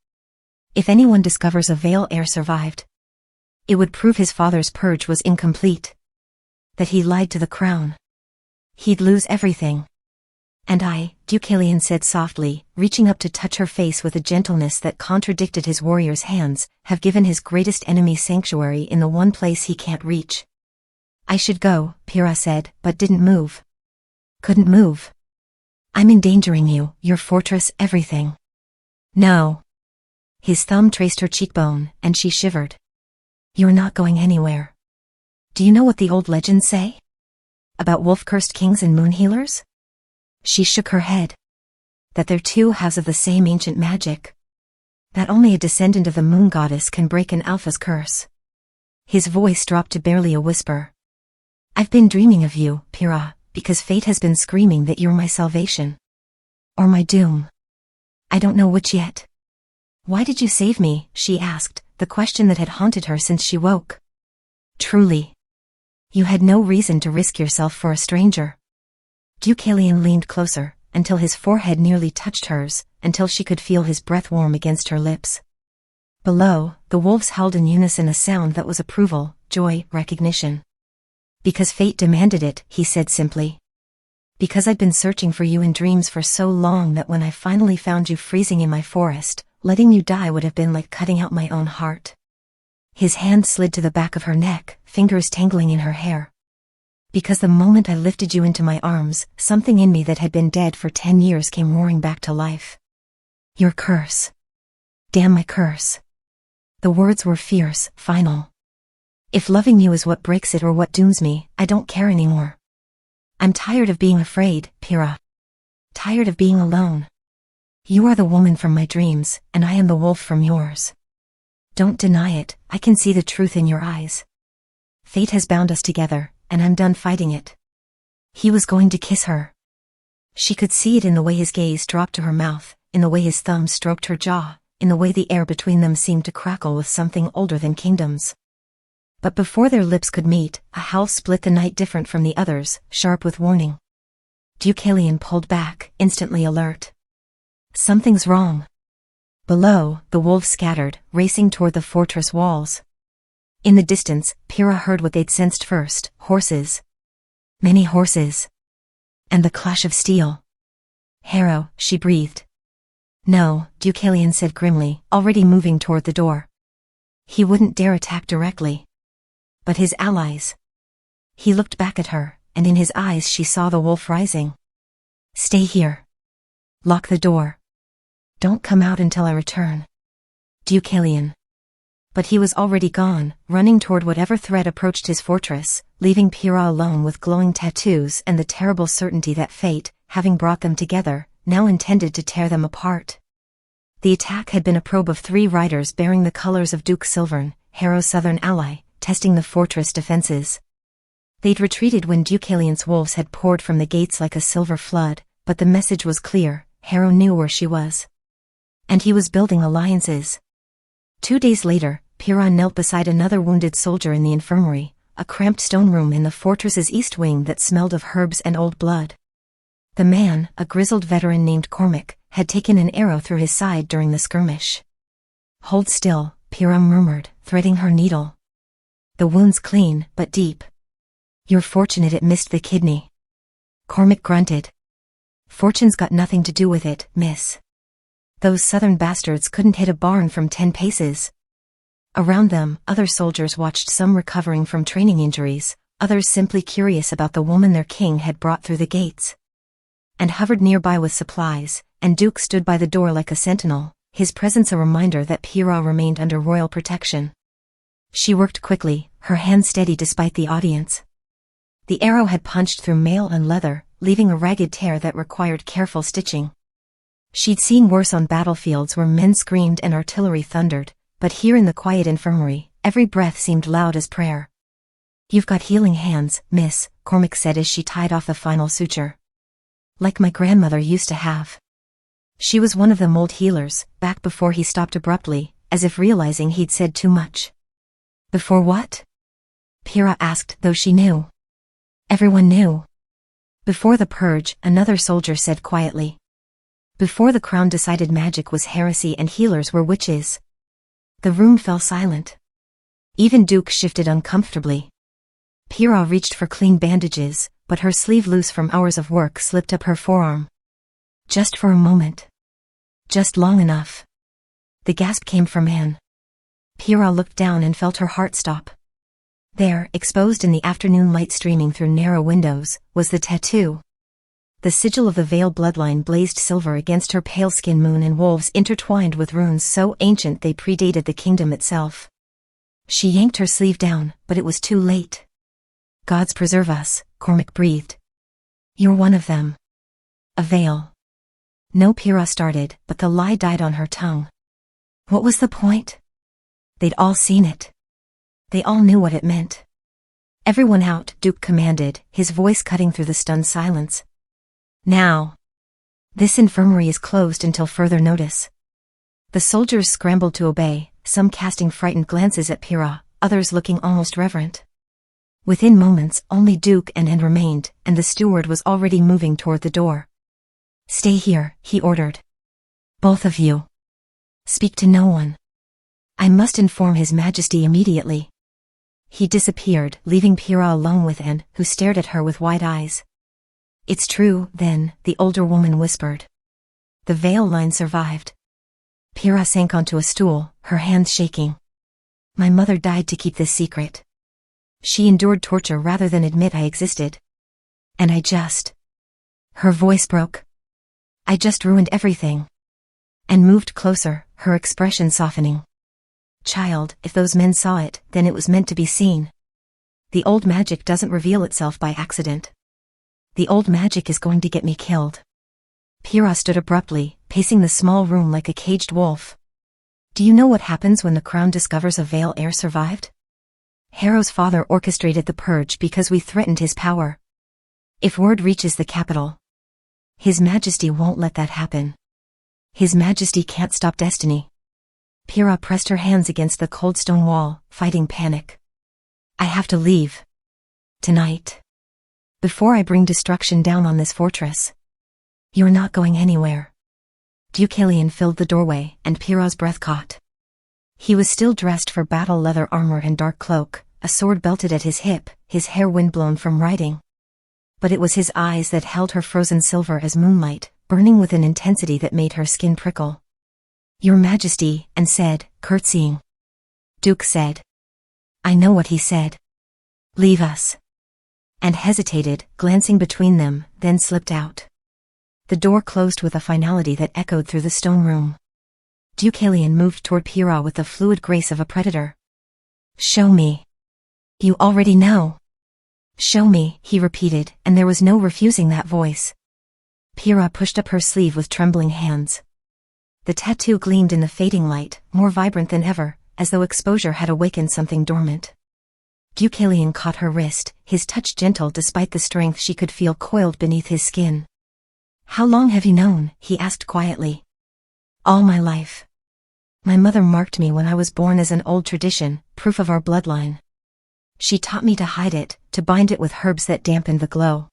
If anyone discovers a Vale heir survived, it would prove his father's purge was incomplete. That he lied to the crown. He'd lose everything. And I, Deucalion said softly, reaching up to touch her face with a gentleness that contradicted his warrior's hands, have given his greatest enemy sanctuary in the one place he can't reach. I should go, Pyrrha said, but didn't move. Couldn't move. I'm endangering you, your fortress, everything. No. His thumb traced her cheekbone, and she shivered. You're not going anywhere. Do you know what the old legends say? About wolf-cursed kings and moon healers? She shook her head. That they're two halves of the same ancient magic. That only a descendant of the moon goddess can break an alpha's curse. His voice dropped to barely a whisper. I've been dreaming of you, Pyrrha, because fate has been screaming that you're my salvation. Or my doom. I don't know which yet. Why did you save me? She asked, the question that had haunted her since she woke. Truly. You had no reason to risk yourself for a stranger. Deucalion leaned closer, until his forehead nearly touched hers, until she could feel his breath warm against her lips. Below, the wolves howled in unison, a sound that was approval, joy, recognition. Because fate demanded it, he said simply. Because I'd been searching for you in dreams for so long that when I finally found you freezing in my forest, letting you die would have been like cutting out my own heart. His hand slid to the back of her neck, fingers tangling in her hair. Because the moment I lifted you into my arms, something in me that had been dead for 10 years came roaring back to life. Your curse. Damn my curse. The words were fierce, final. If loving you is what breaks it or what dooms me, I don't care anymore. I'm tired of being afraid, Pyrrha. Tired of being alone. You are the woman from my dreams, and I am the wolf from yours. Don't deny it, I can see the truth in your eyes. Fate has bound us together, and I'm done fighting it. He was going to kiss her. She could see it in the way his gaze dropped to her mouth, in the way his thumb stroked her jaw, in the way the air between them seemed to crackle with something older than kingdoms. But before their lips could meet, a howl split the night, different from the others, sharp with warning. Deucalion pulled back, instantly alert. Something's wrong. Below, the wolves scattered, racing toward the fortress walls. In the distance, Pyrrha heard what they'd sensed first, horses. Many horses. And the clash of steel. Harrow, she breathed. No, Deucalion said grimly, already moving toward the door. He wouldn't dare attack directly. But his allies. He looked back at her, and in his eyes she saw the wolf rising. Stay here. Lock the door. Don't come out until I return. Deucalion. But he was already gone, running toward whatever threat approached his fortress, leaving Pyrrha alone with glowing tattoos and the terrible certainty that fate, having brought them together, now intended to tear them apart. The attack had been a probe of 3 riders bearing the colors of Duke Silvern, Harrow's southern ally, testing the fortress defenses. They'd retreated when Deucalion's wolves had poured from the gates like a silver flood, but the message was clear, Harrow knew where she was. And he was building alliances. 2 days later, Pyrrha knelt beside another wounded soldier in the infirmary, a cramped stone room in the fortress's east wing that smelled of herbs and old blood. The man, a grizzled veteran named Cormac, had taken an arrow through his side during the skirmish. Hold still, Pyrrha murmured, threading her needle. The wound's clean, but deep. You're fortunate it missed the kidney. Cormac grunted. Fortune's got nothing to do with it, miss. Those southern bastards couldn't hit a barn from 10 paces. Around them, other soldiers watched, some recovering from training injuries, others simply curious about the woman their king had brought through the gates. And hovered nearby with supplies, and Duke stood by the door like a sentinel, his presence a reminder that Pyrrha remained under royal protection. She worked quickly, her hands steady despite the audience. The arrow had punched through mail and leather, leaving a ragged tear that required careful stitching. She'd seen worse on battlefields where men screamed and artillery thundered, but here in the quiet infirmary, every breath seemed loud as prayer. You've got healing hands, miss, Cormac said as she tied off the final suture. Like my grandmother used to have. She was one of them old healers, back before he stopped abruptly, as if realizing he'd said too much. Before what? Pyrrha asked, though she knew. Everyone knew. Before the purge, another soldier said quietly. Before the crown decided magic was heresy and healers were witches. The room fell silent. Even Duke shifted uncomfortably. Pyrrha reached for clean bandages, but her sleeve loose from hours of work slipped up her forearm. Just for a moment. Just long enough. The gasp came from Anne. Pyrrha looked down and felt her heart stop. There, exposed in the afternoon light streaming through narrow windows, was the tattoo. The sigil of the Vale bloodline blazed silver against her pale skin, moon and wolves intertwined with runes so ancient they predated the kingdom itself. She yanked her sleeve down, but it was too late. Gods preserve us, Cormac breathed. You're one of them. A Vale. No, Pyrrha started, but the lie died on her tongue. What was the point? They'd all seen it. They all knew what it meant. Everyone out, Duke commanded, his voice cutting through the stunned silence. Now. This infirmary is closed until further notice. The soldiers scrambled to obey, some casting frightened glances at Pyrrha, others looking almost reverent. Within moments, only Duke and Anne remained, and the steward was already moving toward the door. Stay here, he ordered. Both of you. Speak to no one. I must inform His Majesty immediately. He disappeared, leaving Pyrrha alone with Anne, who stared at her with wide eyes. It's true, then, the older woman whispered. The Vale line survived. Pyrrha sank onto a stool, her hands shaking. My mother died to keep this secret. She endured torture rather than admit I existed. And I just... Her voice broke. I just ruined everything. And moved closer, her expression softening. Child, if those men saw it, then it was meant to be seen. The old magic doesn't reveal itself by accident. The old magic is going to get me killed. Pyrrha stood abruptly, pacing the small room like a caged wolf. Do you know what happens when the crown discovers a Vale heir survived? Harrow's father orchestrated the purge because we threatened his power. If word reaches the capital, His Majesty won't let that happen. His Majesty can't stop destiny. Pyrrha pressed her hands against the cold stone wall, fighting panic. I have to leave. Tonight. Before I bring destruction down on this fortress. You're not going anywhere. Deucalion filled the doorway, and Pyrrha's breath caught. He was still dressed for battle, leather armor and dark cloak, a sword belted at his hip, his hair windblown from riding. But it was his eyes that held her frozen silver as moonlight, burning with an intensity that made her skin prickle. Your Majesty, and said, curtsying. Duke said. I know what he said. Leave us. And hesitated, glancing between them, then slipped out. The door closed with a finality that echoed through the stone room. Deucalion moved toward Pyrrha with the fluid grace of a predator. Show me. You already know. Show me, he repeated, and there was no refusing that voice. Pyrrha pushed up her sleeve with trembling hands. The tattoo gleamed in the fading light, more vibrant than ever, as though exposure had awakened something dormant. Deucalion caught her wrist, his touch gentle despite the strength she could feel coiled beneath his skin. How long have you known? He asked quietly. All my life. My mother marked me when I was born as an old tradition, proof of our bloodline. She taught me to hide it, to bind it with herbs that dampened the glow.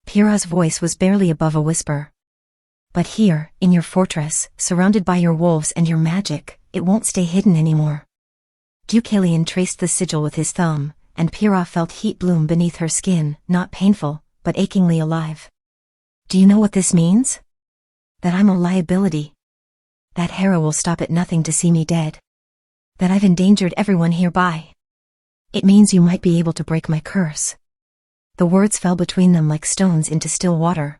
Pyrrha's voice was barely above a whisper. But here, in your fortress, surrounded by your wolves and your magic, it won't stay hidden anymore. Deucalion traced the sigil with his thumb, and Pyrrha felt heat bloom beneath her skin, not painful, but achingly alive. Do you know what this means? That I'm a liability. That Hera will stop at nothing to see me dead. That I've endangered everyone hereby. It means you might be able to break my curse. The words fell between them like stones into still water.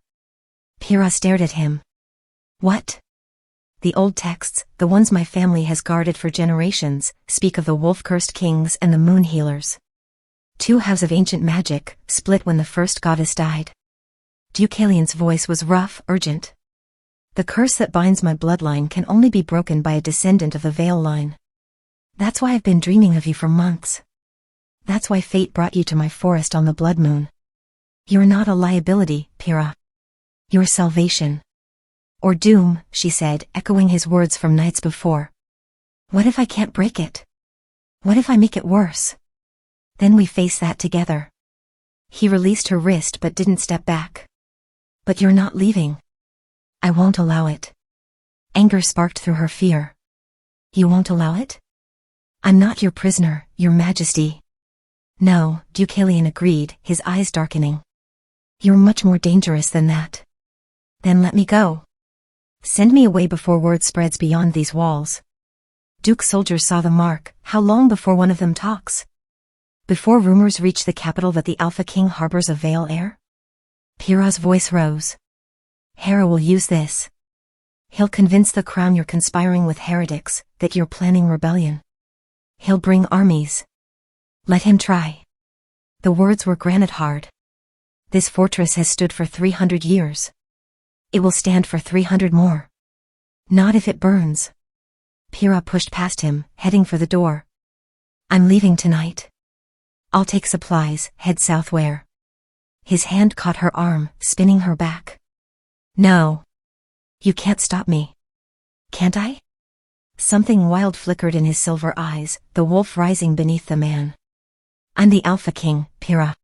Pyrrha stared at him. What? The old texts, the ones my family has guarded for generations, speak of the wolf-cursed kings and the moon healers. 2 halves of ancient magic, split when the first goddess died. Deucalion's voice was rough, urgent. The curse that binds my bloodline can only be broken by a descendant of the Veil line. That's why I've been dreaming of you for months. That's why fate brought you to my forest on the blood moon. You're not a liability, Pyrrha. You're salvation. Or doom, she said, echoing his words from nights before. What if I can't break it? What if I make it worse? Then we face that together. He released her wrist but didn't step back. But you're not leaving. I won't allow it. Anger sparked through her fear. You won't allow it? I'm not your prisoner, your majesty. No, Deucalion agreed, his eyes darkening. You're much more dangerous than that. Then let me go. Send me away before word spreads beyond these walls. Duke's soldiers saw the mark. How long before one of them talks? Before rumors reach the capital that the Alpha King harbors a Veil heir? Pyrrha's voice rose. Hera will use this. He'll convince the crown you're conspiring with heretics, that you're planning rebellion. He'll bring armies. Let him try. The words were granite hard. This fortress has stood for 300 years. It will stand for 300 more. Not if it burns. Pyrrha pushed past him, heading for the door. I'm leaving tonight. I'll take supplies, head southwhere. His hand caught her arm, spinning her back. No. You can't stop me. Can't I? Something wild flickered in his silver eyes, the wolf rising beneath the man. I'm the Alpha King, Pyrrha.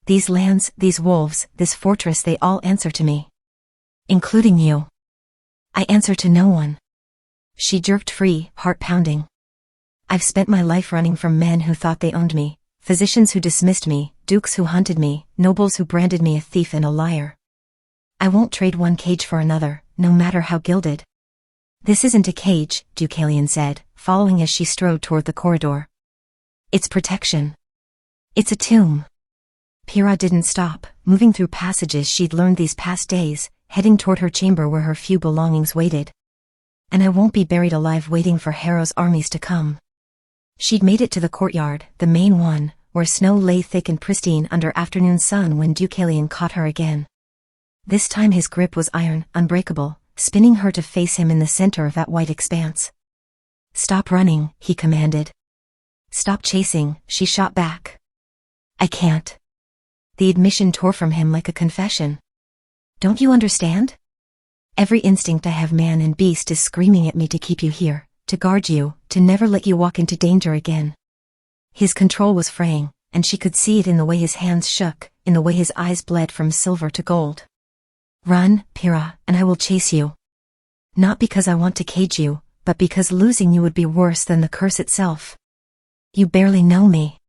These lands, these wolves, this fortress, they all answer to me. Including you. I answer to no one. She jerked free, heart pounding. I've spent my life running from men who thought they owned me, physicians who dismissed me, dukes who hunted me, nobles who branded me a thief and a liar. I won't trade one cage for another, no matter how gilded. This isn't a cage, Deucalion said, following as she strode toward the corridor. It's protection. It's a tomb. Pyrrha didn't stop, moving through passages she'd learned these past days, heading toward her chamber where her few belongings waited. And I won't be buried alive waiting for Hera's armies to come. She'd made it to the courtyard, the main one, where snow lay thick and pristine under afternoon sun when Deucalion caught her again. This time his grip was iron, unbreakable, spinning her to face him in the center of that white expanse. Stop running, he commanded. Stop chasing, she shot back. I can't. The admission tore from him like a confession. Don't you understand? Every instinct I have, man and beast, is screaming at me to keep you here, to guard you, to never let you walk into danger again. His control was fraying, and she could see it in the way his hands shook, in the way his eyes bled from silver to gold. Run, Pyrrha, and I will chase you. Not because I want to cage you, but because losing you would be worse than the curse itself. You barely know me.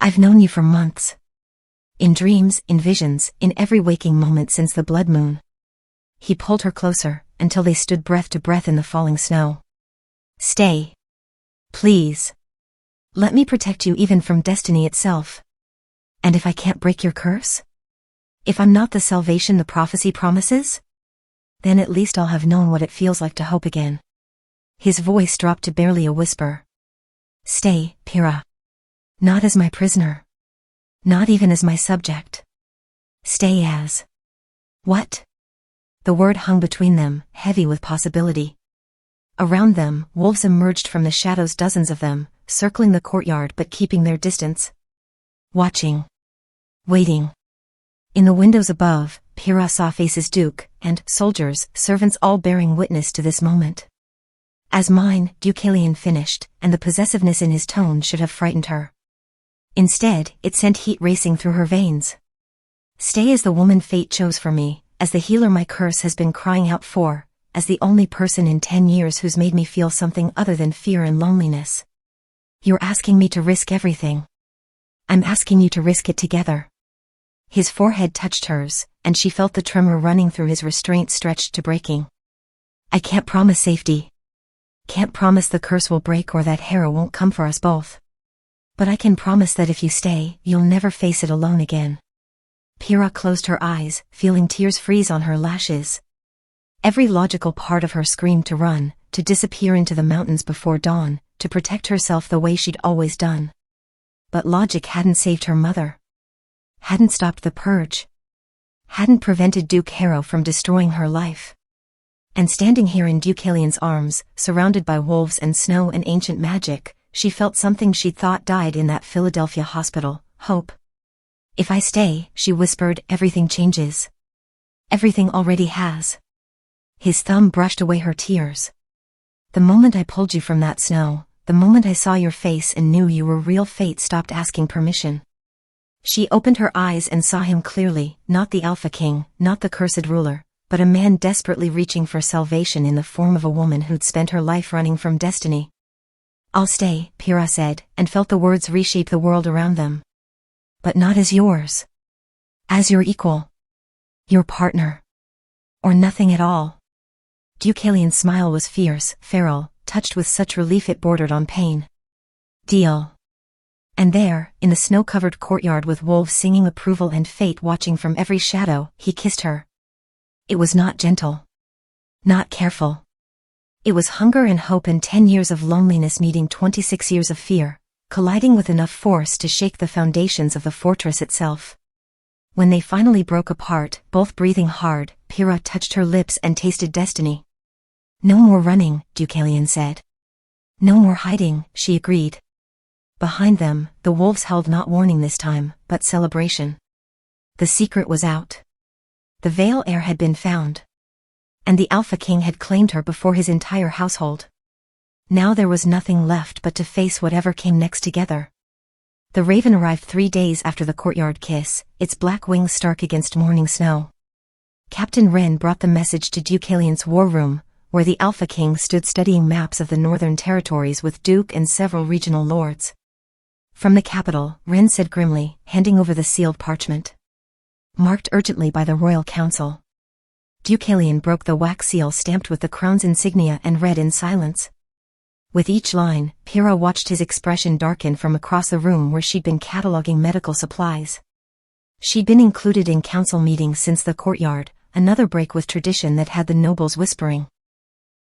I've known you for months. In dreams, in visions, in every waking moment since the blood moon. He pulled her closer, until they stood breath to breath in the falling snow. Stay. Please. Let me protect you even from destiny itself. And if I can't break your curse? If I'm not the salvation the prophecy promises? Then at least I'll have known what it feels like to hope again. His voice dropped to barely a whisper. Stay, Pyrrha. Not as my prisoner. Not even as my subject. Stay as... What? The word hung between them, heavy with possibility. Around them, wolves emerged from the shadows, dozens of them, circling the courtyard but keeping their distance. Watching. Waiting. In the windows above, Pyrrha saw faces, Duke, and soldiers, servants, all bearing witness to this moment. As mine, Deucalion finished, and the possessiveness in his tone should have frightened her. Instead, it sent heat racing through her veins. Stay as the woman fate chose for me, as the healer my curse has been crying out for, as the only person in 10 years who's made me feel something other than fear and loneliness. You're asking me to risk everything. I'm asking you to risk it together. His forehead touched hers, and she felt the tremor running through his restraint stretched to breaking. I can't promise safety. Can't promise the curse will break or that Harrow won't come for us both. But I can promise that if you stay, you'll never face it alone again. Pyrrha closed her eyes, feeling tears freeze on her lashes. Every logical part of her screamed to run, to disappear into the mountains before dawn, to protect herself the way she'd always done. But logic hadn't saved her mother. Hadn't stopped the purge. Hadn't prevented Duke Harrow from destroying her life. And standing here in Deucalion's arms, surrounded by wolves and snow and ancient magic, she felt something she'd thought died in that Philadelphia hospital: hope. If I stay, she whispered, everything changes. Everything already has. His thumb brushed away her tears. The moment I pulled you from that snow, the moment I saw your face and knew you were real, fate stopped asking permission. She opened her eyes and saw him clearly, not the Alpha King, not the cursed ruler, but a man desperately reaching for salvation in the form of a woman who'd spent her life running from destiny. I'll stay, Pyrrha said, and felt the words reshape the world around them. But not as yours. As your equal. Your partner. Or nothing at all. Deucalion's smile was fierce, feral, touched with such relief it bordered on pain. Deal. And there, in the snow-covered courtyard with wolves singing approval and fate watching from every shadow, he kissed her. It was not gentle. Not careful. It was hunger and hope and 10 years of loneliness meeting 26 years of fear, colliding with enough force to shake the foundations of the fortress itself. When they finally broke apart, both breathing hard, Pyrrha touched her lips and tasted destiny. No more running, Deucalion said. No more hiding, she agreed. Behind them, the wolves held not warning this time, but celebration. The secret was out. The Veil heir had been found. And the Alpha King had claimed her before his entire household. Now there was nothing left but to face whatever came next together. The raven arrived 3 days after the courtyard kiss, its black wings stark against morning snow. Captain Wren brought the message to Deucalion's war room, where the Alpha King stood studying maps of the northern territories with Duke and several regional lords. From the capital, Wren said grimly, handing over the sealed parchment. Marked urgently by the Royal Council. Deucalion broke the wax seal stamped with the crown's insignia and read in silence. With each line, Pyrrha watched his expression darken from across the room where she'd been cataloging medical supplies. She'd been included in council meetings since the courtyard, another break with tradition that had the nobles whispering.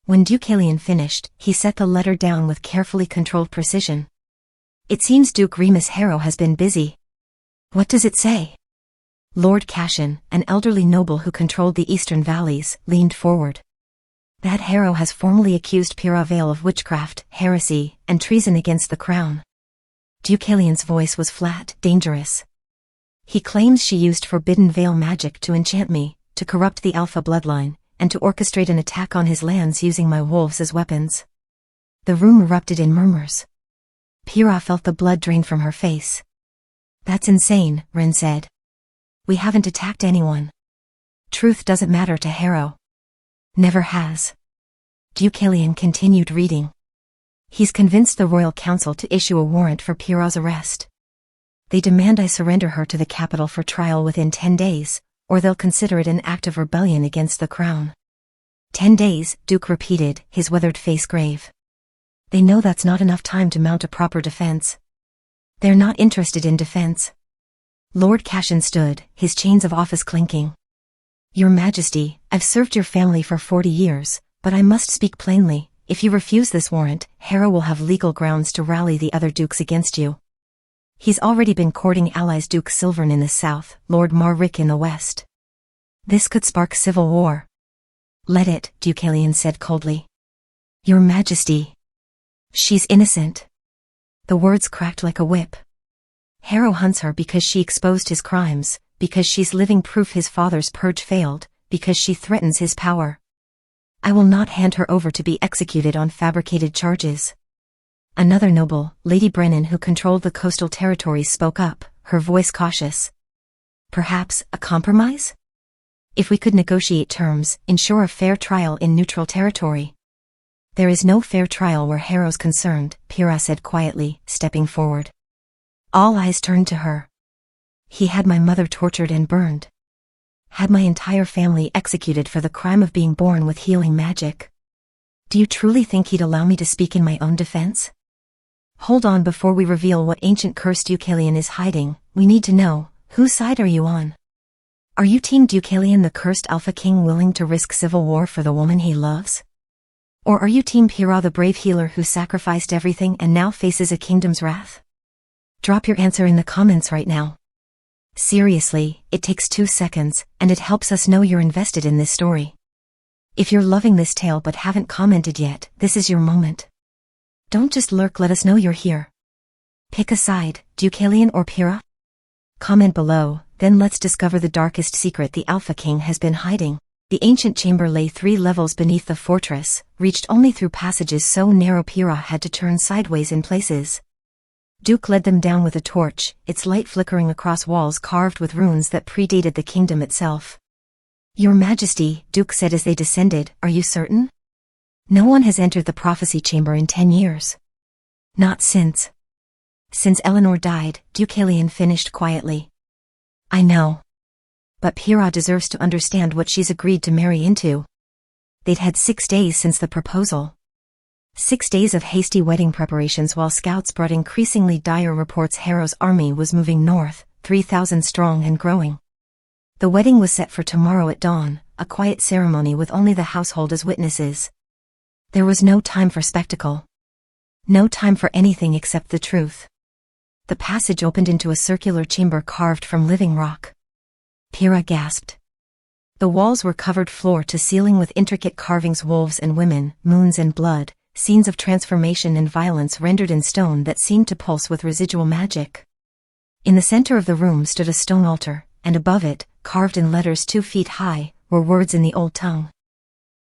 When Deucalion finished, he set the letter down with carefully controlled precision. It seems Duke Remus Harrow has been busy. What does it say? Lord Cashin, an elderly noble who controlled the eastern valleys, leaned forward. That Harrow has formally accused Pyrrha Vale of witchcraft, heresy, and treason against the crown. Deucalion's voice was flat, dangerous. He claims she used forbidden veil magic to enchant me, to corrupt the Alpha bloodline, and to orchestrate an attack on his lands using my wolves as weapons. The room erupted in murmurs. Pyrrha felt the blood drain from her face. That's insane, Wren said. We haven't attacked anyone. Truth doesn't matter to Harrow. Never has. Deucalion continued reading. He's convinced the Royal Council to issue a warrant for Pyrrha's arrest. They demand I surrender her to the capital for trial within 10 days, or they'll consider it an act of rebellion against the crown. 10 days, Duke repeated, his weathered face grave. They know that's not enough time to mount a proper defense. They're not interested in defense. Lord Cashin stood, his chains of office clinking. Your Majesty, I've served your family for 40 years, but I must speak plainly. If you refuse this warrant, Harrow will have legal grounds to rally the other dukes against you. He's already been courting allies Duke Silvern in the south, Lord Marrick in the west. This could spark civil war. Let it, Deucalion said coldly. Your Majesty. She's innocent. The words cracked like a whip. Harrow hunts her because she exposed his crimes, because she's living proof his father's purge failed, because she threatens his power. I will not hand her over to be executed on fabricated charges. Another noble, Lady Brennan, who controlled the coastal territories, spoke up, her voice cautious. Perhaps a compromise? If we could negotiate terms, ensure a fair trial in neutral territory. There is no fair trial where Harrow's concerned, Pyrrha said quietly, stepping forward. All eyes turned to her. He had my mother tortured and burned. Had my entire family executed for the crime of being born with healing magic. Do you truly think he'd allow me to speak in my own defense? Hold on, before we reveal what ancient cursed Deucalion is hiding, we need to know, whose side are you on? Are you Team Deucalion, the cursed Alpha King willing to risk civil war for the woman he loves? Or are you Team Pyrrha, the brave healer who sacrificed everything and now faces a kingdom's wrath? Drop your answer in the comments right now. Seriously, it takes 2 seconds, and it helps us know you're invested in this story. If you're loving this tale but haven't commented yet, this is your moment. Don't just lurk, let us know you're here. Pick a side, Deucalion or Pyrrha? Comment below, then let's discover the darkest secret the Alpha King has been hiding. The ancient chamber lay 3 levels beneath the fortress, reached only through passages so narrow Pyrrha had to turn sideways in places. Duke led them down with a torch, its light flickering across walls carved with runes that predated the kingdom itself. Your Majesty, Duke said as they descended, are you certain? No one has entered the prophecy chamber in 10 years. Not since Eleanor died, Deucalion finished quietly. I know. But Pyrrha deserves to understand what she's agreed to marry into. They'd had 6 days since the proposal. 6 days of hasty wedding preparations while scouts brought increasingly dire reports Harrow's army was moving north, 3,000 strong and growing. The wedding was set for tomorrow at dawn, a quiet ceremony with only the household as witnesses. There was no time for spectacle. No time for anything except the truth. The passage opened into a circular chamber carved from living rock. Pyrrha gasped. The walls were covered floor to ceiling with intricate carvings, wolves and women, moons and blood, scenes of transformation and violence rendered in stone that seemed to pulse with residual magic. In the center of the room stood a stone altar, and above it, carved in letters 2 feet high, were words in the old tongue.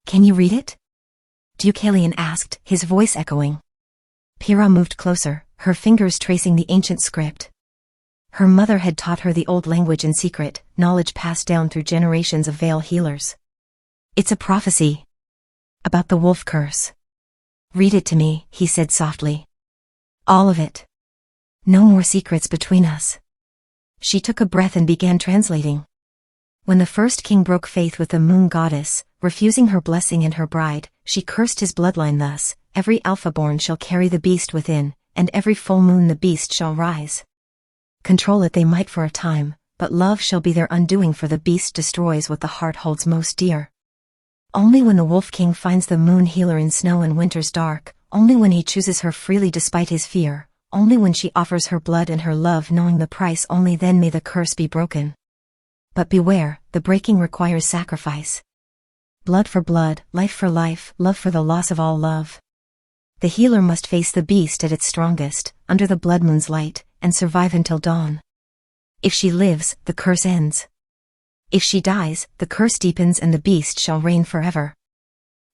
Can you read it? Deucalion asked, his voice echoing. Pyrrha moved closer, her fingers tracing the ancient script. Her mother had taught her the old language in secret, knowledge passed down through generations of veil healers. It's a prophecy. About the wolf curse. Read it to me, he said softly. All of it. No more secrets between us. She took a breath and began translating. When the first king broke faith with the moon goddess, refusing her blessing and her bride, she cursed his bloodline thus, every alpha-born shall carry the beast within, and every full moon the beast shall rise. Control it they might for a time, but love shall be their undoing, for the beast destroys what the heart holds most dear. Only when the wolf king finds the moon healer in snow and winter's dark, only when he chooses her freely despite his fear, only when she offers her blood and her love knowing the price, only then may the curse be broken. But beware, the breaking requires sacrifice. Blood for blood, life for life, love for the loss of all love. The healer must face the beast at its strongest, under the blood moon's light, and survive until dawn. If she lives, the curse ends. If she dies, the curse deepens and the beast shall reign forever.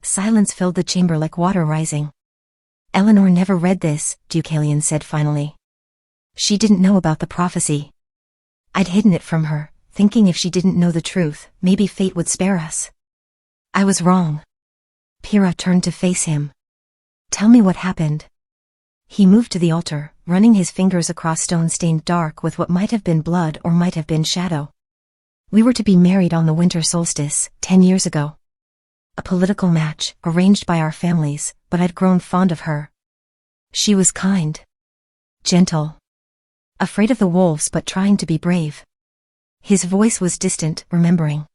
Silence filled the chamber like water rising. Eleanor never read this, Deucalion said finally. She didn't know about the prophecy. I'd hidden it from her, thinking if she didn't know the truth, maybe fate would spare us. I was wrong. Pyrrha turned to face him. Tell me what happened. He moved to the altar, running his fingers across stone stained dark with what might have been blood or might have been shadow. We were to be married on the winter solstice, 10 years ago. A political match, arranged by our families, but I'd grown fond of her. She was kind. Gentle. Afraid of the wolves but trying to be brave. His voice was distant, remembering.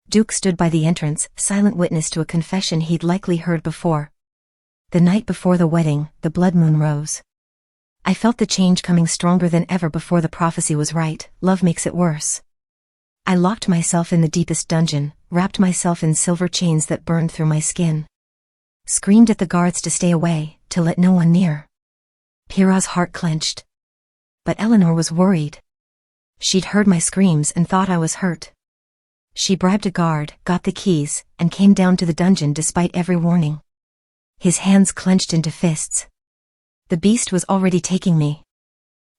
Duke stood by the entrance, silent witness to a confession he'd likely heard before. The night before the wedding, the blood moon rose. I felt the change coming stronger than ever before. The prophecy was right, love makes it worse. I locked myself in the deepest dungeon, wrapped myself in silver chains that burned through my skin. Screamed at the guards to stay away, to let no one near. Pyrrha's heart clenched. But Eleanor was worried. She'd heard my screams and thought I was hurt. She bribed a guard, got the keys, and came down to the dungeon despite every warning. His hands clenched into fists. The beast was already taking me.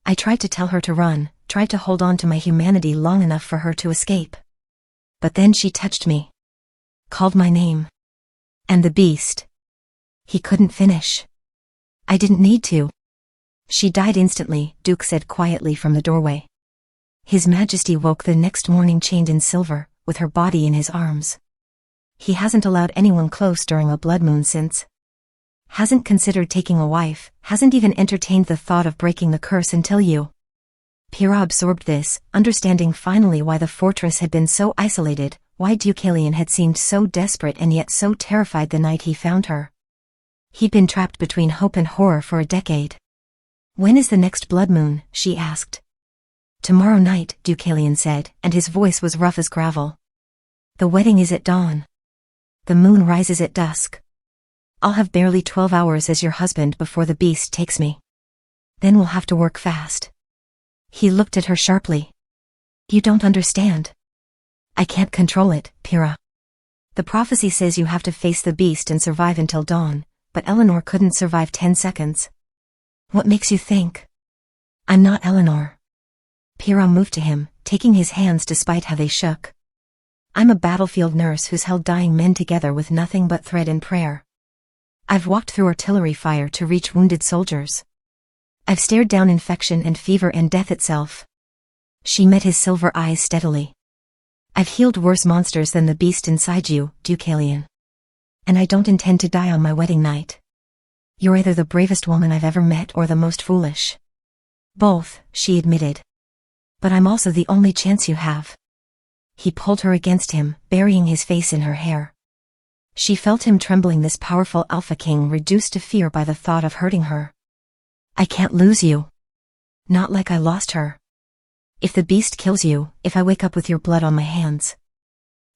I tried to tell her to run, tried to hold on to my humanity long enough for her to escape. But then she touched me. Called my name. And the beast. He couldn't finish. I didn't need to. She died instantly, Duke said quietly from the doorway. His Majesty woke the next morning chained in silver, with her body in his arms. He hasn't allowed anyone close during a blood moon since. Hasn't considered taking a wife, hasn't even entertained the thought of breaking the curse until you. Pyrrha absorbed this, understanding finally why the fortress had been so isolated, why Deucalion had seemed so desperate and yet so terrified the night he found her. He'd been trapped between hope and horror for a decade. When is the next blood moon? She asked. Tomorrow night, Deucalion said, and his voice was rough as gravel. The wedding is at dawn. The moon rises at dusk. I'll have barely 12 hours as your husband before the beast takes me. Then we'll have to work fast. He looked at her sharply. You don't understand. I can't control it, Pyrrha. The prophecy says you have to face the beast and survive until dawn, but Eleanor couldn't survive 10 seconds. What makes you think? I'm not Eleanor. Pyrrha moved to him, taking his hands despite how they shook. I'm a battlefield nurse who's held dying men together with nothing but thread and prayer. I've walked through artillery fire to reach wounded soldiers. I've stared down infection and fever and death itself. She met his silver eyes steadily. I've healed worse monsters than the beast inside you, Deucalion. And I don't intend to die on my wedding night. You're either the bravest woman I've ever met or the most foolish. Both, she admitted. But I'm also the only chance you have. He pulled her against him, burying his face in her hair. She felt him trembling, this powerful Alpha King reduced to fear by the thought of hurting her. I can't lose you. Not like I lost her. If the beast kills you, if I wake up with your blood on my hands.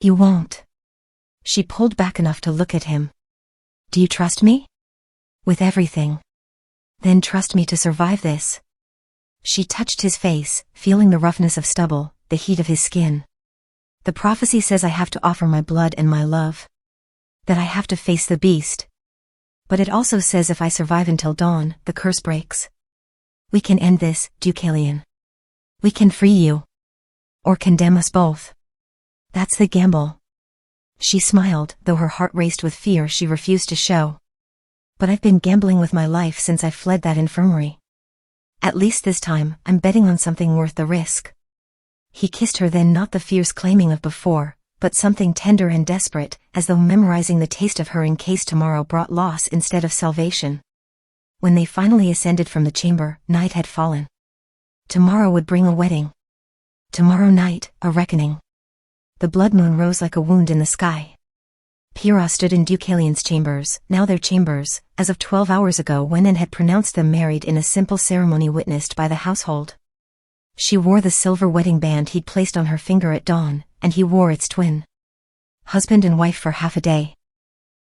You won't. She pulled back enough to look at him. Do you trust me? With everything. Then trust me to survive this. She touched his face, feeling the roughness of stubble, the heat of his skin. The prophecy says I have to offer my blood and my love. That I have to face the beast. But it also says if I survive until dawn, the curse breaks. We can end this, Deucalion. We can free you. Or condemn us both. That's the gamble. She smiled, though her heart raced with fear she refused to show. But I've been gambling with my life since I fled that infirmary. At least this time, I'm betting on something worth the risk. He kissed her then, not the fierce claiming of before, but something tender and desperate, as though memorizing the taste of her in case tomorrow brought loss instead of salvation. When they finally ascended from the chamber, night had fallen. Tomorrow would bring a wedding. Tomorrow night, a reckoning. The blood moon rose like a wound in the sky. Pyrrha stood in Deucalion's chambers, now their chambers, as of 12 hours ago when Anne had pronounced them married in a simple ceremony witnessed by the household. She wore the silver wedding band he'd placed on her finger at dawn, and he wore its twin. Husband and wife for half a day.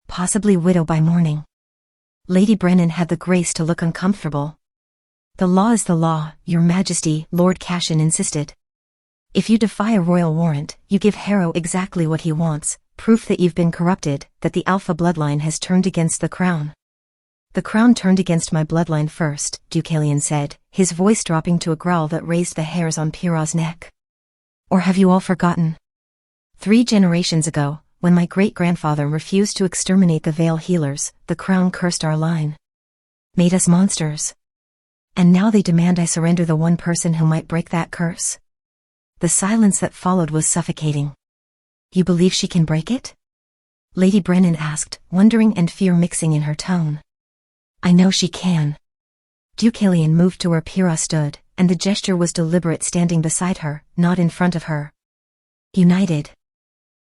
Possibly widow by morning. Lady Brennan had the grace to look uncomfortable. The law is the law, Your Majesty, Lord Cashin insisted. If you defy a royal warrant, you give Harrow exactly what he wants, proof that you've been corrupted, that the Alpha bloodline has turned against the crown. The crown turned against my bloodline first, Deucalion said, his voice dropping to a growl that raised the hairs on Pyrrha's neck. Or have you all forgotten? 3 generations ago, when my great-grandfather refused to exterminate the Veil Healers, the crown cursed our line. Made us monsters. And now they demand I surrender the one person who might break that curse? The silence that followed was suffocating. You believe she can break it? Lady Brennan asked, wondering and fear mixing in her tone. I know she can. Deucalion moved to where Pyrrha stood, and the gesture was deliberate, standing beside her, not in front of her. United.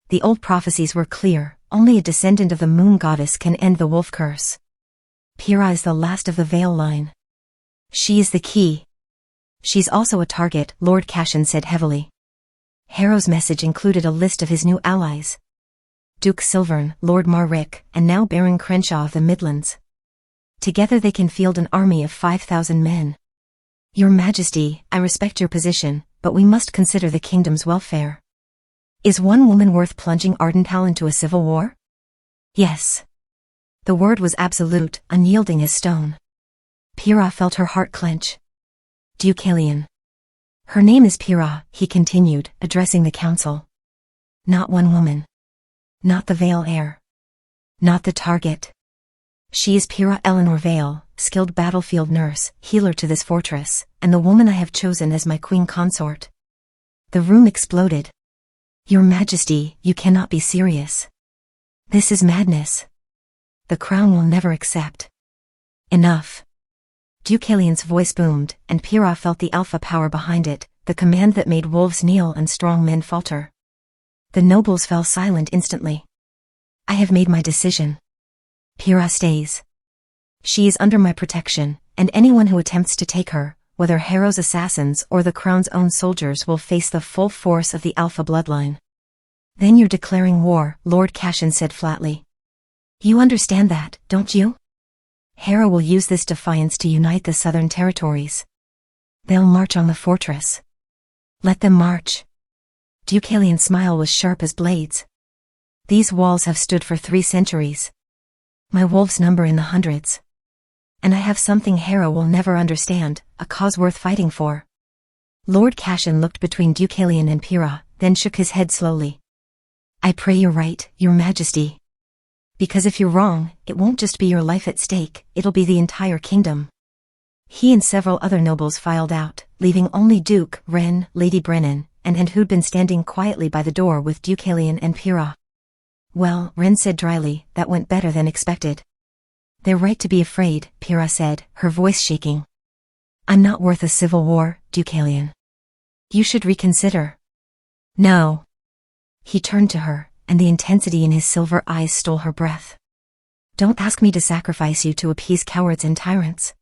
The old prophecies were clear, only a descendant of the moon goddess can end the wolf curse. Pyrrha is the last of the Veil line. She is the key. She's also a target, Lord Cashin said heavily. Harrow's message included a list of his new allies. Duke Silvern, Lord Marrick, and now Baron Crenshaw of the Midlands. Together they can field an army of 5,000 men. Your Majesty, I respect your position, but we must consider the kingdom's welfare. Is one woman worth plunging Ardental into a civil war? Yes. The word was absolute, unyielding as stone. Pyrrha felt her heart clench. Deucalion. Her name is Pyrrha, he continued, addressing the council. Not one woman. Not the Veil heir. Not the target. She is Pyrrha Eleanor Vale, skilled battlefield nurse, healer to this fortress, and the woman I have chosen as my queen consort." The room exploded. "Your Majesty, you cannot be serious. This is madness. The crown will never accept." "Enough." Deucalion's voice boomed, and Pyrrha felt the alpha power behind it, the command that made wolves kneel and strong men falter. The nobles fell silent instantly. "I have made my decision. Pyrrha stays. She is under my protection, and anyone who attempts to take her, whether Harrow's assassins or the crown's own soldiers, will face the full force of the alpha bloodline." "Then you're declaring war," Lord Cashin said flatly. "You understand that, don't you? Harrow will use this defiance to unite the southern territories. They'll march on the fortress. Let them march." Deucalion's smile was sharp as blades. "These walls have stood for 3 centuries. My wolves number in the hundreds. And I have something Harrow will never understand, a cause worth fighting for." Lord Cashin looked between Deucalion and Pyrrha, then shook his head slowly. "I pray you're right, Your Majesty. Because if you're wrong, it won't just be your life at stake, it'll be the entire kingdom." He and several other nobles filed out, leaving only Duke Ren, Lady Brennan, and who'd been standing quietly by the door with Deucalion and Pyrrha. "Well," Ren said dryly, "that went better than expected." "They're right to be afraid," Pyrrha said, her voice shaking. "I'm not worth a civil war, Deucalion. You should reconsider." "No." He turned to her, and the intensity in his silver eyes stole her breath. "Don't ask me to sacrifice you to appease cowards and tyrants.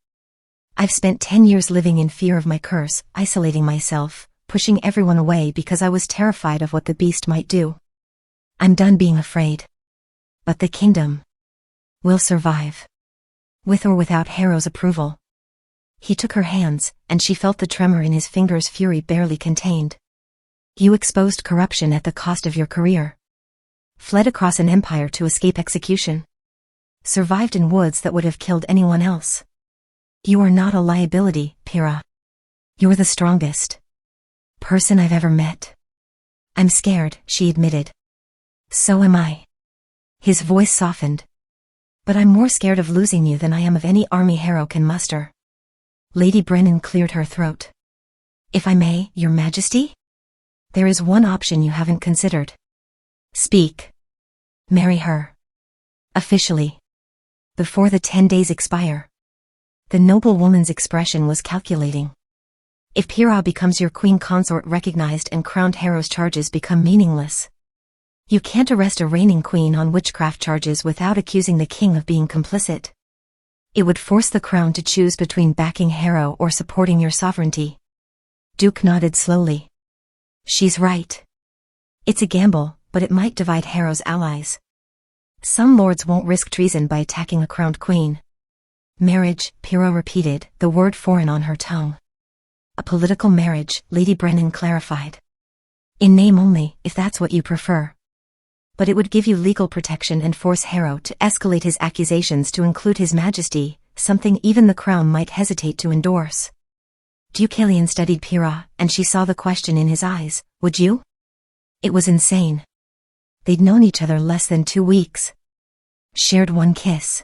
I've spent 10 years living in fear of my curse, isolating myself, pushing everyone away because I was terrified of what the beast might do. I'm done being afraid. But the kingdom will survive. With or without Harrow's approval." He took her hands, and she felt the tremor in his fingers, fury barely contained. "You exposed corruption at the cost of your career. Fled across an empire to escape execution. Survived in woods that would have killed anyone else. You are not a liability, Pyrrha. You're the strongest person I've ever met." "I'm scared," she admitted. "So am I." His voice softened. "But I'm more scared of losing you than I am of any army Harrow can muster." Lady Brennan cleared her throat. "If I may, Your Majesty? There is one option you haven't considered." "Speak." "Marry her. Officially. Before the 10 days expire." The noble woman's expression was calculating. "If Pyrrha becomes your queen consort, recognized and crowned, Harrow's charges become meaningless. You can't arrest a reigning queen on witchcraft charges without accusing the king of being complicit. It would force the crown to choose between backing Harrow or supporting your sovereignty." Duke nodded slowly. "She's right. It's a gamble, but it might divide Harrow's allies. Some lords won't risk treason by attacking a crowned queen." "Marriage," Pyrrha repeated, the word foreign on her tongue. "A political marriage," Lady Brennan clarified. "In name only, if that's what you prefer. But it would give you legal protection and force Harrow to escalate his accusations to include His Majesty, something even the crown might hesitate to endorse." Deucalion studied Pyrrha, and she saw the question in his eyes. "Would you?" It was insane. They'd known each other less than 2 weeks. Shared one kiss.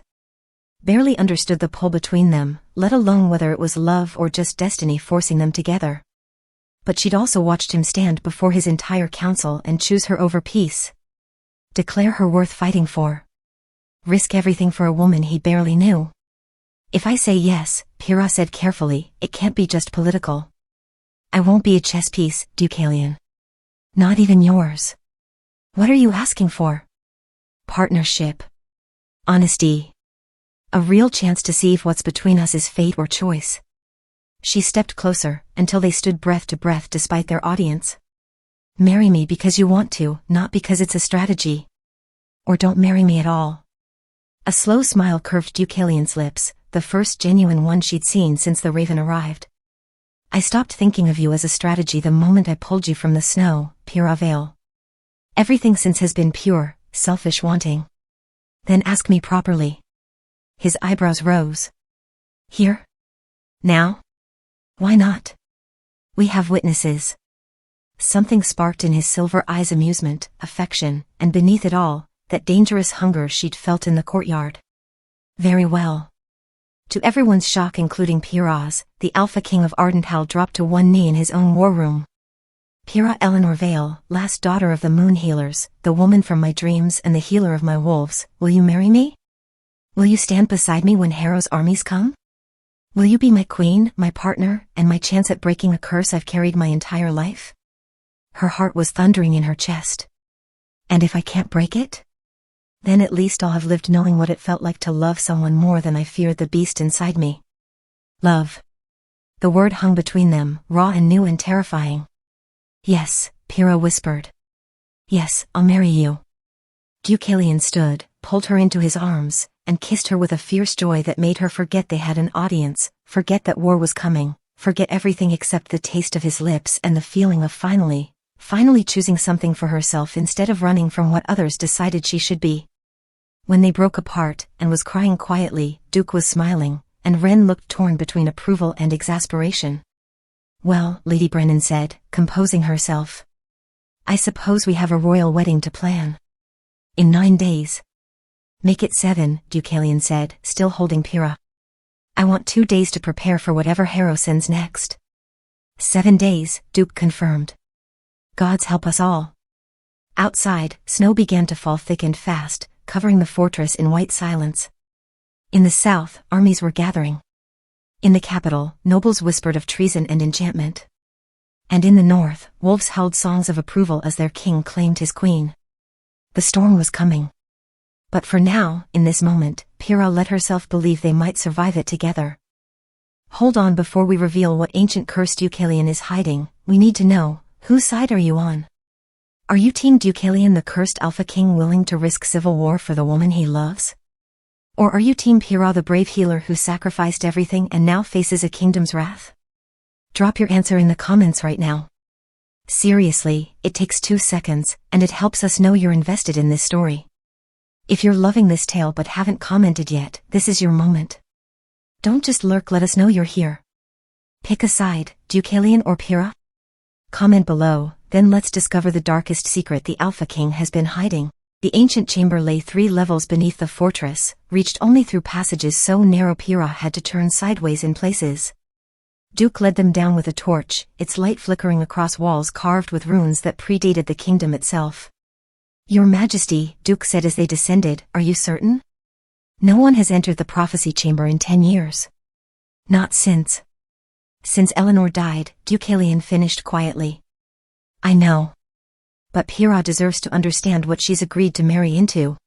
Barely understood the pull between them, let alone whether it was love or just destiny forcing them together. But she'd also watched him stand before his entire council and choose her over peace. Declare her worth fighting for. Risk everything for a woman he barely knew. "If I say yes," Pyrrha said carefully, "it can't be just political. I won't be a chess piece, Deucalion. Not even yours." "What are you asking for?" "Partnership. Honesty. A real chance to see if what's between us is fate or choice." She stepped closer, until they stood breath to breath despite their audience. "Marry me because you want to, not because it's a strategy. Or don't marry me at all." A slow smile curved Deucalion's lips, the first genuine one she'd seen since the Raven arrived. "I stopped thinking of you as a strategy the moment I pulled you from the snow, Pyrrha Vale. Everything since has been pure, selfish wanting." "Then ask me properly." His eyebrows rose. "Here? Now? Why not? We have witnesses." Something sparked in his silver eyes, amusement, affection, and beneath it all, that dangerous hunger she'd felt in the courtyard. "Very well. To everyone's shock, including Pyrrha's, the Alpha King of Ardental dropped to one knee in his own war room. Pyrrha Eleanor Vale, last daughter of the moon healers, the woman from my dreams and the healer of my wolves, will you marry me? Will you stand beside me when Harrow's armies come? Will you be my queen, my partner, and my chance at breaking a curse I've carried my entire life? Her heart was thundering in her chest. And if I can't break it? Then at least I'll have lived knowing what it felt like to love someone more than I feared the beast inside me. Love. The word hung between them, raw and new and terrifying. Yes, Pyrrha whispered. Yes, I'll marry you. Deucalion stood, pulled her into his arms, and kissed her with a fierce joy that made her forget they had an audience, forget that war was coming, forget everything except the taste of his lips and the feeling of finally choosing something for herself instead of running from what others decided she should be. When they broke apart, and was crying quietly, Duke was smiling, and Wren looked torn between approval and exasperation. Well, Lady Brennan said, composing herself. I suppose we have a royal wedding to plan. In 9 days. Make it 7, Deucalion said, still holding Pyrrha. I want 2 days to prepare for whatever Harrow sends next. 7 days, Duke confirmed. Gods help us all. Outside, snow began to fall thick and fast, covering the fortress in white silence. In the south, armies were gathering. In the capital, nobles whispered of treason and enchantment. And in the north, wolves howled songs of approval as their king claimed his queen. The storm was coming. But for now, in this moment, Pyrrha let herself believe they might survive it together. Hold on before we reveal what ancient curse Deucalion is hiding, we need to know, whose side are you on? Are you Team Deucalion, the cursed Alpha King, willing to risk civil war for the woman he loves? Or are you Team Pyrrha, the brave healer who sacrificed everything and now faces a kingdom's wrath? Drop your answer in the comments right now. Seriously, it takes 2 seconds, and it helps us know you're invested in this story. If you're loving this tale but haven't commented yet, this is your moment. Don't just lurk, let us know you're here. Pick a side, Deucalion or Pyrrha? Comment below, then let's discover the darkest secret the Alpha King has been hiding. The ancient chamber lay 3 levels beneath the fortress, reached only through passages so narrow Pyrrha had to turn sideways in places. Duke led them down with a torch, its light flickering across walls carved with runes that predated the kingdom itself. Your Majesty, Duke said as they descended, are you certain? No one has entered the prophecy chamber in 10 years. Not since Eleanor died, Deucalion finished quietly. I know. But Pyrrha deserves to understand what she's agreed to marry into.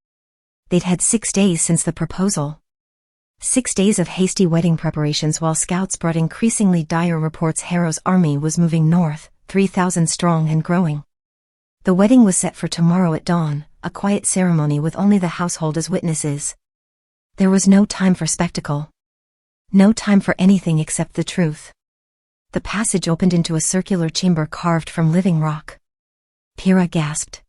They'd had 6 days since the proposal. 6 days of hasty wedding preparations while scouts brought increasingly dire reports Harrow's army was moving north, 3,000 strong and growing. The wedding was set for tomorrow at dawn, a quiet ceremony with only the household as witnesses. There was no time for spectacle. No time for anything except the truth. The passage opened into a circular chamber carved from living rock. Pyrrha gasped.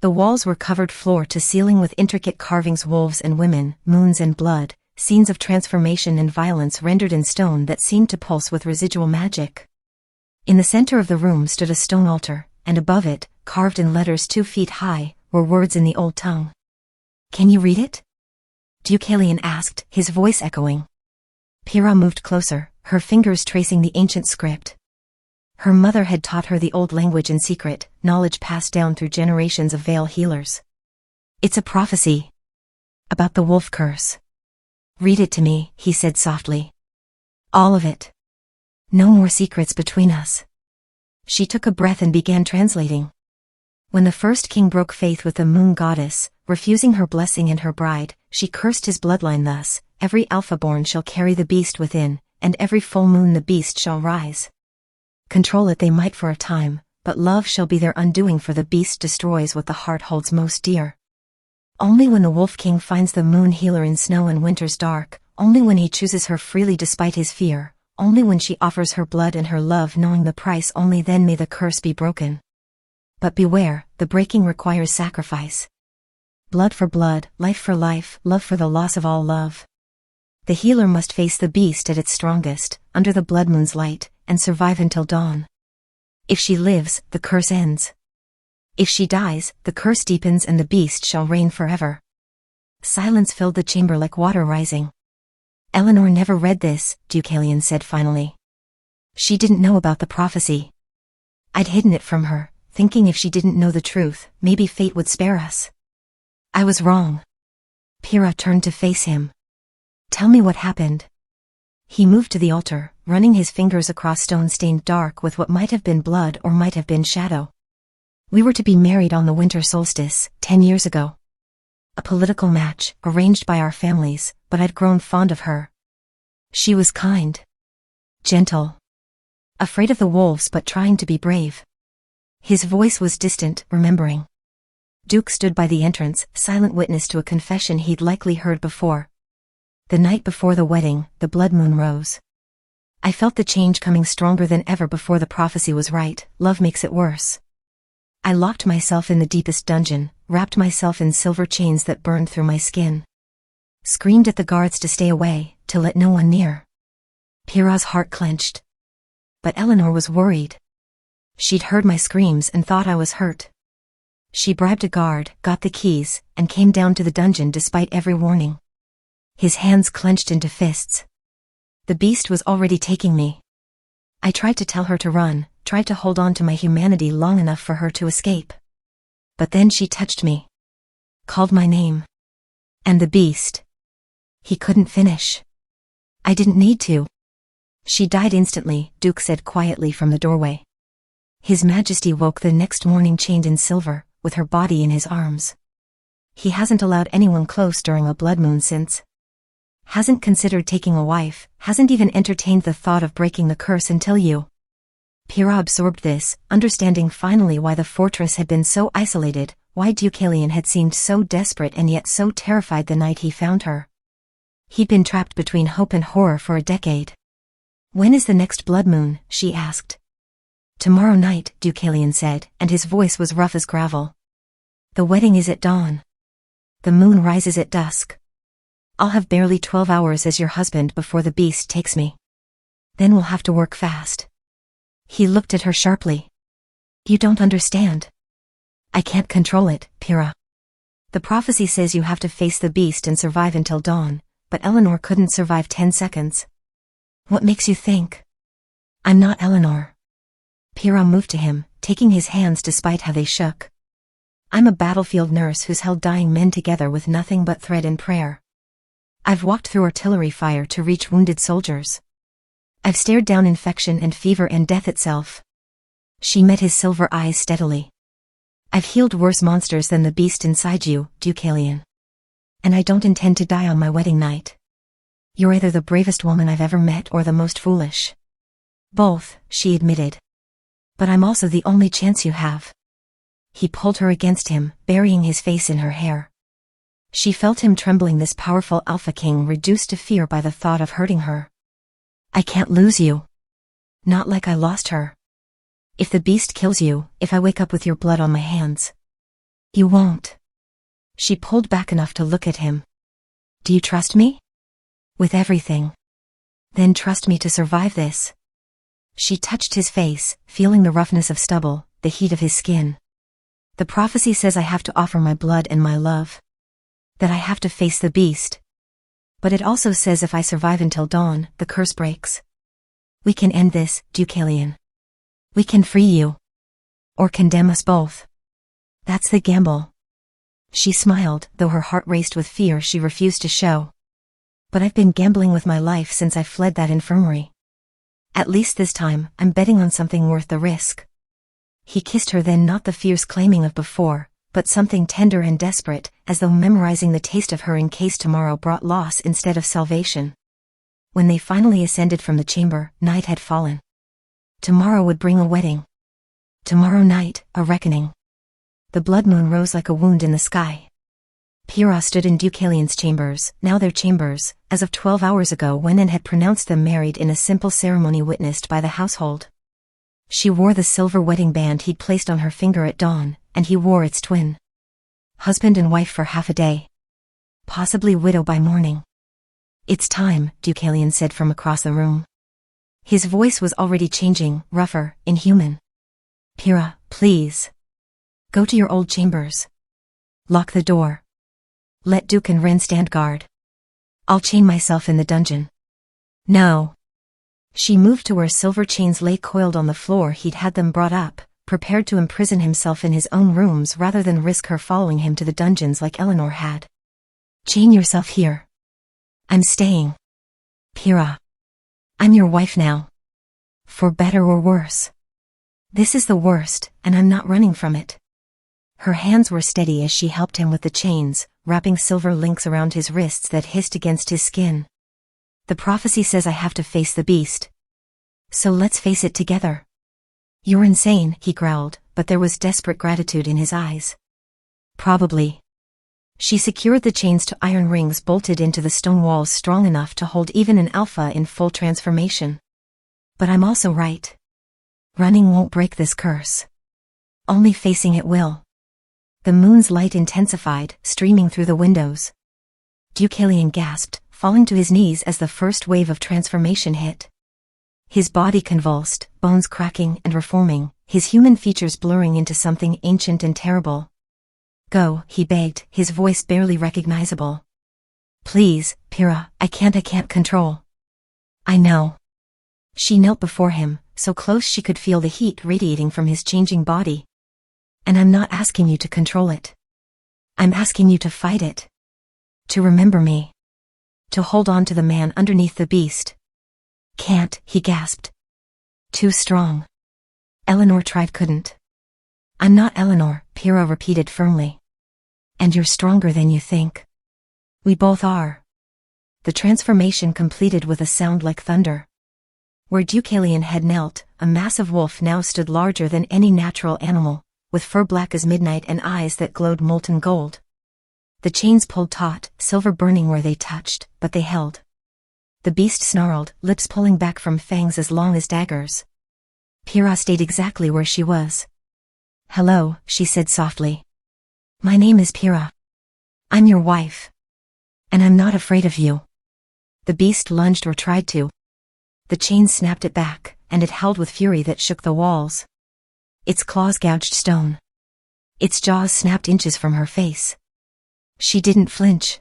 The walls were covered floor to ceiling with intricate carvings, wolves and women, moons and blood, scenes of transformation and violence rendered in stone that seemed to pulse with residual magic. In the center of the room stood a stone altar, and above it, carved in letters 2 feet high, were words in the old tongue. Can you read it? Deucalion asked, his voice echoing. Pyrrha moved closer, her fingers tracing the ancient script. Her mother had taught her the old language in secret, knowledge passed down through generations of Vale healers. It's a prophecy. About the wolf curse. Read it to me, he said softly. All of it. No more secrets between us. She took a breath and began translating. When the first king broke faith with the moon goddess, refusing her blessing and her bride, she cursed his bloodline thus, every alpha-born shall carry the beast within, and every full moon the beast shall rise. Control it they might for a time, but love shall be their undoing, for the beast destroys what the heart holds most dear. Only when the wolf king finds the moon healer in snow and winter's dark, only when he chooses her freely despite his fear, only when she offers her blood and her love knowing the price, only then may the curse be broken. But beware, the breaking requires sacrifice. Blood for blood, life for life, love for the loss of all love. The healer must face the beast at its strongest, under the blood moon's light, and survive until dawn. If she lives, the curse ends. If she dies, the curse deepens and the beast shall reign forever. Silence filled the chamber like water rising. Eleanor never read this, Deucalion said finally. She didn't know about the prophecy. I'd hidden it from her, thinking if she didn't know the truth, maybe fate would spare us. I was wrong. Pyrrha turned to face him. Tell me what happened. He moved to the altar, running his fingers across stone stained dark with what might have been blood or might have been shadow. We were to be married on the winter solstice, 10 years ago. A political match, arranged by our families, but I'd grown fond of her. She was kind. Gentle. Afraid of the wolves but trying to be brave. His voice was distant, remembering. Duke stood by the entrance, silent witness to a confession he'd likely heard before. The night before the wedding, the blood moon rose. I felt the change coming stronger than ever before. The prophecy was right, love makes it worse. I locked myself in the deepest dungeon, wrapped myself in silver chains that burned through my skin. Screamed at the guards to stay away, to let no one near. Pyrrha's heart clenched. But Eleanor was worried. She'd heard my screams and thought I was hurt. She bribed a guard, got the keys, and came down to the dungeon despite every warning. His hands clenched into fists. The beast was already taking me. I tried to tell her to run, tried to hold on to my humanity long enough for her to escape. But then she touched me. Called my name. And the beast. He couldn't finish. I didn't need to. She died instantly, Duke said quietly from the doorway. His Majesty woke the next morning chained in silver, with her body in his arms. He hasn't allowed anyone close during a blood moon since. Hasn't considered taking a wife, hasn't even entertained the thought of breaking the curse until you. Pyrrha absorbed this, understanding finally why the fortress had been so isolated, why Deucalion had seemed so desperate and yet so terrified the night he found her. He'd been trapped between hope and horror for a decade. When is the next blood moon? She asked. Tomorrow night, Deucalion said, and his voice was rough as gravel. The wedding is at dawn. The moon rises at dusk. I'll have barely 12 hours as your husband before the beast takes me. Then we'll have to work fast. He looked at her sharply. You don't understand. I can't control it, Pyrrha. The prophecy says you have to face the beast and survive until dawn, but Eleanor couldn't survive 10 seconds. What makes you think? I'm not Eleanor. Pyrrha moved to him, taking his hands despite how they shook. I'm a battlefield nurse who's held dying men together with nothing but thread and prayer. I've walked through artillery fire to reach wounded soldiers. I've stared down infection and fever and death itself. She met his silver eyes steadily. I've healed worse monsters than the beast inside you, Deucalion. And I don't intend to die on my wedding night. You're either the bravest woman I've ever met or the most foolish. Both, she admitted. But I'm also the only chance you have. He pulled her against him, burying his face in her hair. She felt him trembling, this powerful Alpha King reduced to fear by the thought of hurting her. I can't lose you. Not like I lost her. If the beast kills you, if I wake up with your blood on my hands. You won't. She pulled back enough to look at him. Do you trust me? With everything. Then trust me to survive this. She touched his face, feeling the roughness of stubble, the heat of his skin. The prophecy says I have to offer my blood and my love. That I have to face the beast. But it also says if I survive until dawn, the curse breaks. We can end this, Deucalion. We can free you. Or condemn us both. That's the gamble. She smiled, though her heart raced with fear she refused to show. But I've been gambling with my life since I fled that infirmary. At least this time, I'm betting on something worth the risk. He kissed her then, not the fierce claiming of before, but something tender and desperate, as though memorizing the taste of her in case tomorrow brought loss instead of salvation. When they finally ascended from the chamber, night had fallen. Tomorrow would bring a wedding. Tomorrow night, a reckoning. The blood moon rose like a wound in the sky. Pyrrha stood in Deucalion's chambers, now their chambers, as of 12 hours ago when Anne had pronounced them married in a simple ceremony witnessed by the household. She wore the silver wedding band he'd placed on her finger at dawn, and he wore its twin. Husband and wife for half a day. Possibly widow by morning. It's time, Deucalion said from across the room. His voice was already changing, rougher, inhuman. Pyrrha, please. Go to your old chambers. Lock the door. Let Duke and Ren stand guard. I'll chain myself in the dungeon. No. She moved to where silver chains lay coiled on the floor. He'd had them brought up, prepared to imprison himself in his own rooms rather than risk her following him to the dungeons like Eleanor had. Chain yourself here. I'm staying. Pyrrha. I'm your wife now. For better or worse. This is the worst, and I'm not running from it. Her hands were steady as she helped him with the chains, wrapping silver links around his wrists that hissed against his skin. The prophecy says I have to face the beast. So let's face it together. You're insane, he growled, but there was desperate gratitude in his eyes. Probably. She secured the chains to iron rings bolted into the stone walls strong enough to hold even an alpha in full transformation. But I'm also right. Running won't break this curse. Only facing it will. The moon's light intensified, streaming through the windows. Deucalion gasped, falling to his knees as the first wave of transformation hit. His body convulsed, bones cracking and reforming, his human features blurring into something ancient and terrible. Go, he begged, his voice barely recognizable. Please, Pyrrha, I can't control. I know. She knelt before him, so close she could feel the heat radiating from his changing body. And I'm not asking you to control it. I'm asking you to fight it. To remember me. To hold on to the man underneath the beast. Can't, he gasped. Too strong. Eleanor tried, couldn't. I'm not Eleanor, Pyrrha repeated firmly. And you're stronger than you think. We both are. The transformation completed with a sound like thunder. Where Deucalion had knelt, a massive wolf now stood larger than any natural animal, with fur black as midnight and eyes that glowed molten gold. The chains pulled taut, silver burning where they touched, but they held. The beast snarled, lips pulling back from fangs as long as daggers. Pyrrha stayed exactly where she was. Hello, she said softly. My name is Pyrrha. I'm your wife. And I'm not afraid of you. The beast lunged or tried to. The chains snapped it back, and it howled with fury that shook the walls. Its claws gouged stone. Its jaws snapped inches from her face. She didn't flinch.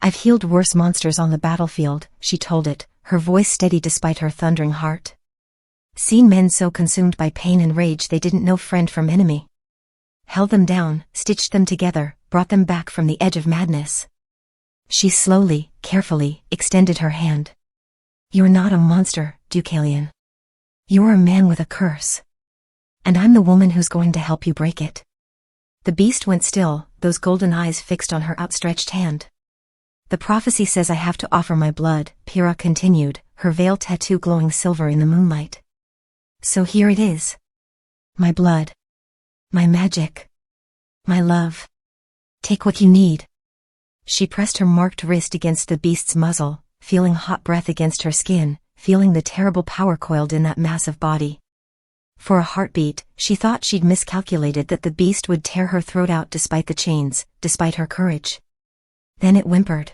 I've healed worse monsters on the battlefield, she told it, her voice steady despite her thundering heart. Seen men so consumed by pain and rage they didn't know friend from enemy. Held them down, stitched them together, brought them back from the edge of madness. She slowly, carefully, extended her hand. You're not a monster, Deucalion. You're a man with a curse. And I'm the woman who's going to help you break it. The beast went still, those golden eyes fixed on her outstretched hand. The prophecy says I have to offer my blood, Pyrrha continued, her veil tattoo glowing silver in the moonlight. So here it is. My blood. My magic. My love. Take what you need. She pressed her marked wrist against the beast's muzzle, feeling hot breath against her skin, feeling the terrible power coiled in that massive body. For a heartbeat, she thought she'd miscalculated that the beast would tear her throat out despite the chains, despite her courage. Then it whimpered.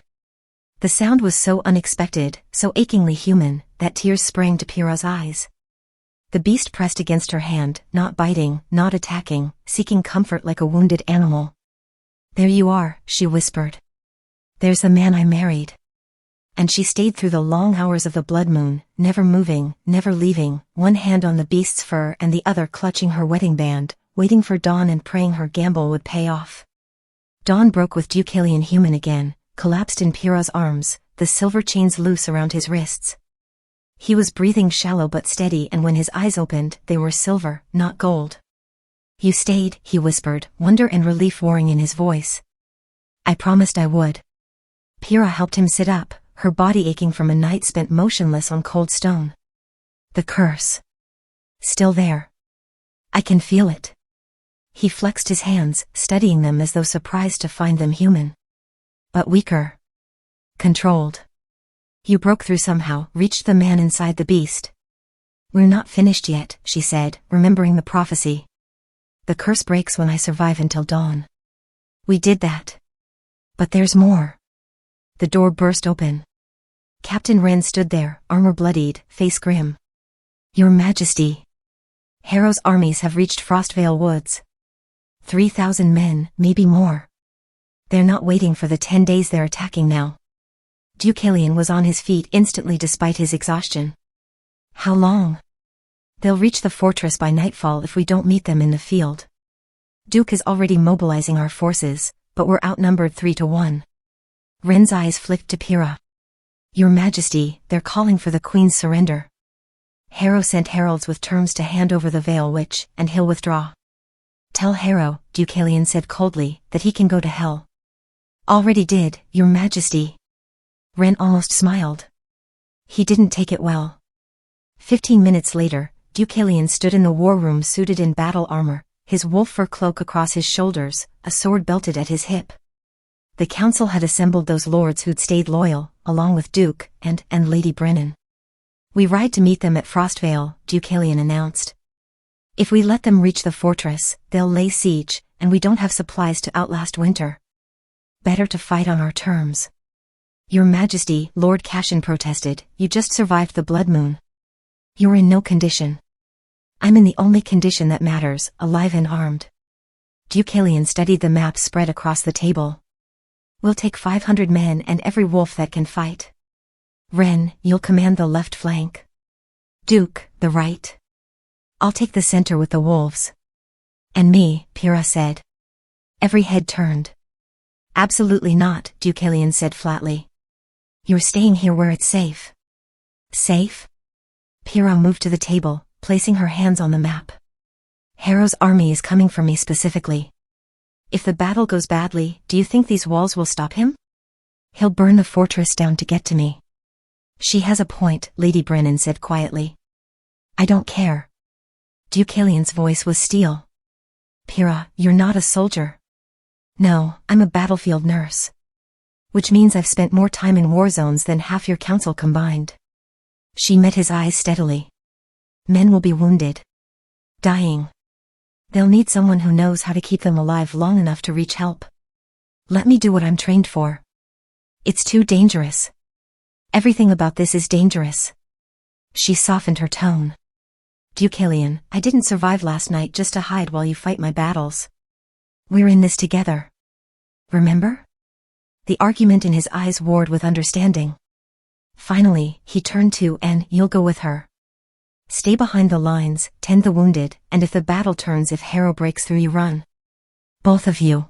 The sound was so unexpected, so achingly human, that tears sprang to Pyrrha's eyes. The beast pressed against her hand, not biting, not attacking, seeking comfort like a wounded animal. There you are, she whispered. There's the man I married. And she stayed through the long hours of the blood moon, never moving, never leaving, one hand on the beast's fur and the other clutching her wedding band, waiting for dawn and praying her gamble would pay off. Dawn broke with Deucalion human again, collapsed in Pyrrha's arms, the silver chains loose around his wrists. He was breathing shallow but steady, and when his eyes opened, they were silver, not gold. You stayed, he whispered, wonder and relief warring in his voice. I promised I would. Pyrrha helped him sit up, her body aching from a night spent motionless on cold stone. The curse. Still there. I can feel it. He flexed his hands, studying them as though surprised to find them human. But weaker. Controlled. You broke through somehow, reached the man inside the beast. We're not finished yet, she said, remembering the prophecy. The curse breaks when I survive until dawn. We did that. But there's more. The door burst open. Captain Wren stood there, armor bloodied, face grim. Your Majesty. Harrow's armies have reached Frostvale Woods. 3,000 men, maybe more. They're not waiting for the 10 days they're attacking now. Deucalion was on his feet instantly despite his exhaustion. How long? They'll reach the fortress by nightfall if we don't meet them in the field. Duke is already mobilizing our forces, but we're outnumbered 3-1. Ren's eyes flicked to Pyrrha. Your Majesty, they're calling for the Queen's surrender. Harrow sent heralds with terms to hand over the veil which, and he'll withdraw. Tell Harrow, Deucalion said coldly, that he can go to hell. Already did, Your Majesty. Ren almost smiled. He didn't take it well. 15 minutes later, Deucalion stood in the war room suited in battle armor, his wolf fur cloak across his shoulders, a sword belted at his hip. The council had assembled those lords who'd stayed loyal, along with Duke and Lady Brennan. We ride to meet them at Frostvale, Deucalion announced. If we let them reach the fortress, they'll lay siege, and we don't have supplies to outlast winter. Better to fight on our terms. Your Majesty, Lord Cashin protested, you just survived the blood moon. You're in no condition. I'm in the only condition that matters, alive and armed. Deucalion studied the map spread across the table. We'll take 500 men and every wolf that can fight. Ren, you'll command the left flank. Duke, the right. I'll take the center with the wolves. And me, Pyrrha said. Every head turned. Absolutely not, Deucalion said flatly. You're staying here where it's safe. Safe? Pyrrha moved to the table, placing her hands on the map. Harrow's army is coming for me specifically. If the battle goes badly, do you think these walls will stop him? He'll burn the fortress down to get to me. She has a point, Lady Brennan said quietly. I don't care. Deucalion's voice was steel. Pyrrha, you're not a soldier. No, I'm a battlefield nurse. Which means I've spent more time in war zones than half your council combined. She met his eyes steadily. Men will be wounded. Dying. They'll need someone who knows how to keep them alive long enough to reach help. Let me do what I'm trained for. It's too dangerous. Everything about this is dangerous. She softened her tone. Deucalion, I didn't survive last night just to hide while you fight my battles. We're in this together. Remember? The argument in his eyes warred with understanding. Finally, he turned to and you'll go with her. Stay behind the lines, tend the wounded, and if the battle turns if Harrow breaks through you run. Both of you.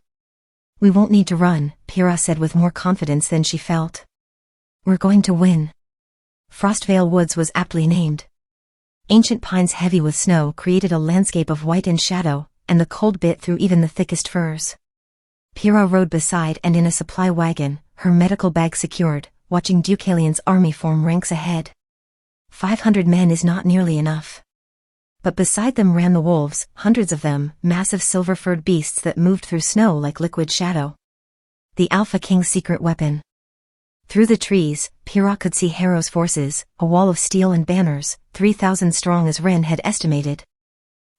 We won't need to run, Pyrrha said with more confidence than she felt. We're going to win. Frostvale Woods was aptly named. Ancient pines heavy with snow created a landscape of white and shadow, and the cold bit through even the thickest firs. Pyrrha rode beside and in a supply wagon, her medical bag secured, watching Deucalion's army form ranks ahead. 500 men is not nearly enough. But beside them ran the wolves, hundreds of them, massive silver-furred beasts that moved through snow like liquid shadow. The Alpha King's secret weapon. Through the trees, Pyrrha could see Harrow's forces, a wall of steel and banners, 3,000 strong as Ren had estimated.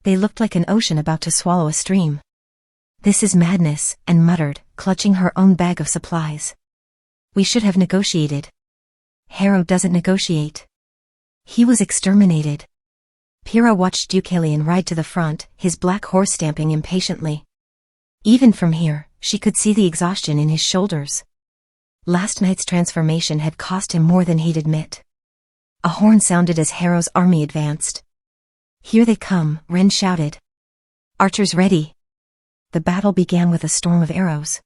They looked like an ocean about to swallow a stream. This is madness, and muttered, clutching her own bag of supplies. We should have negotiated. Harrow doesn't negotiate. He was exterminated. Pyrrha watched Deucalion ride to the front, his black horse stamping impatiently. Even from here, she could see the exhaustion in his shoulders. Last night's transformation had cost him more than he'd admit. A horn sounded as Harrow's army advanced. Here they come, Ren shouted. Archers ready. The battle began with a storm of arrows.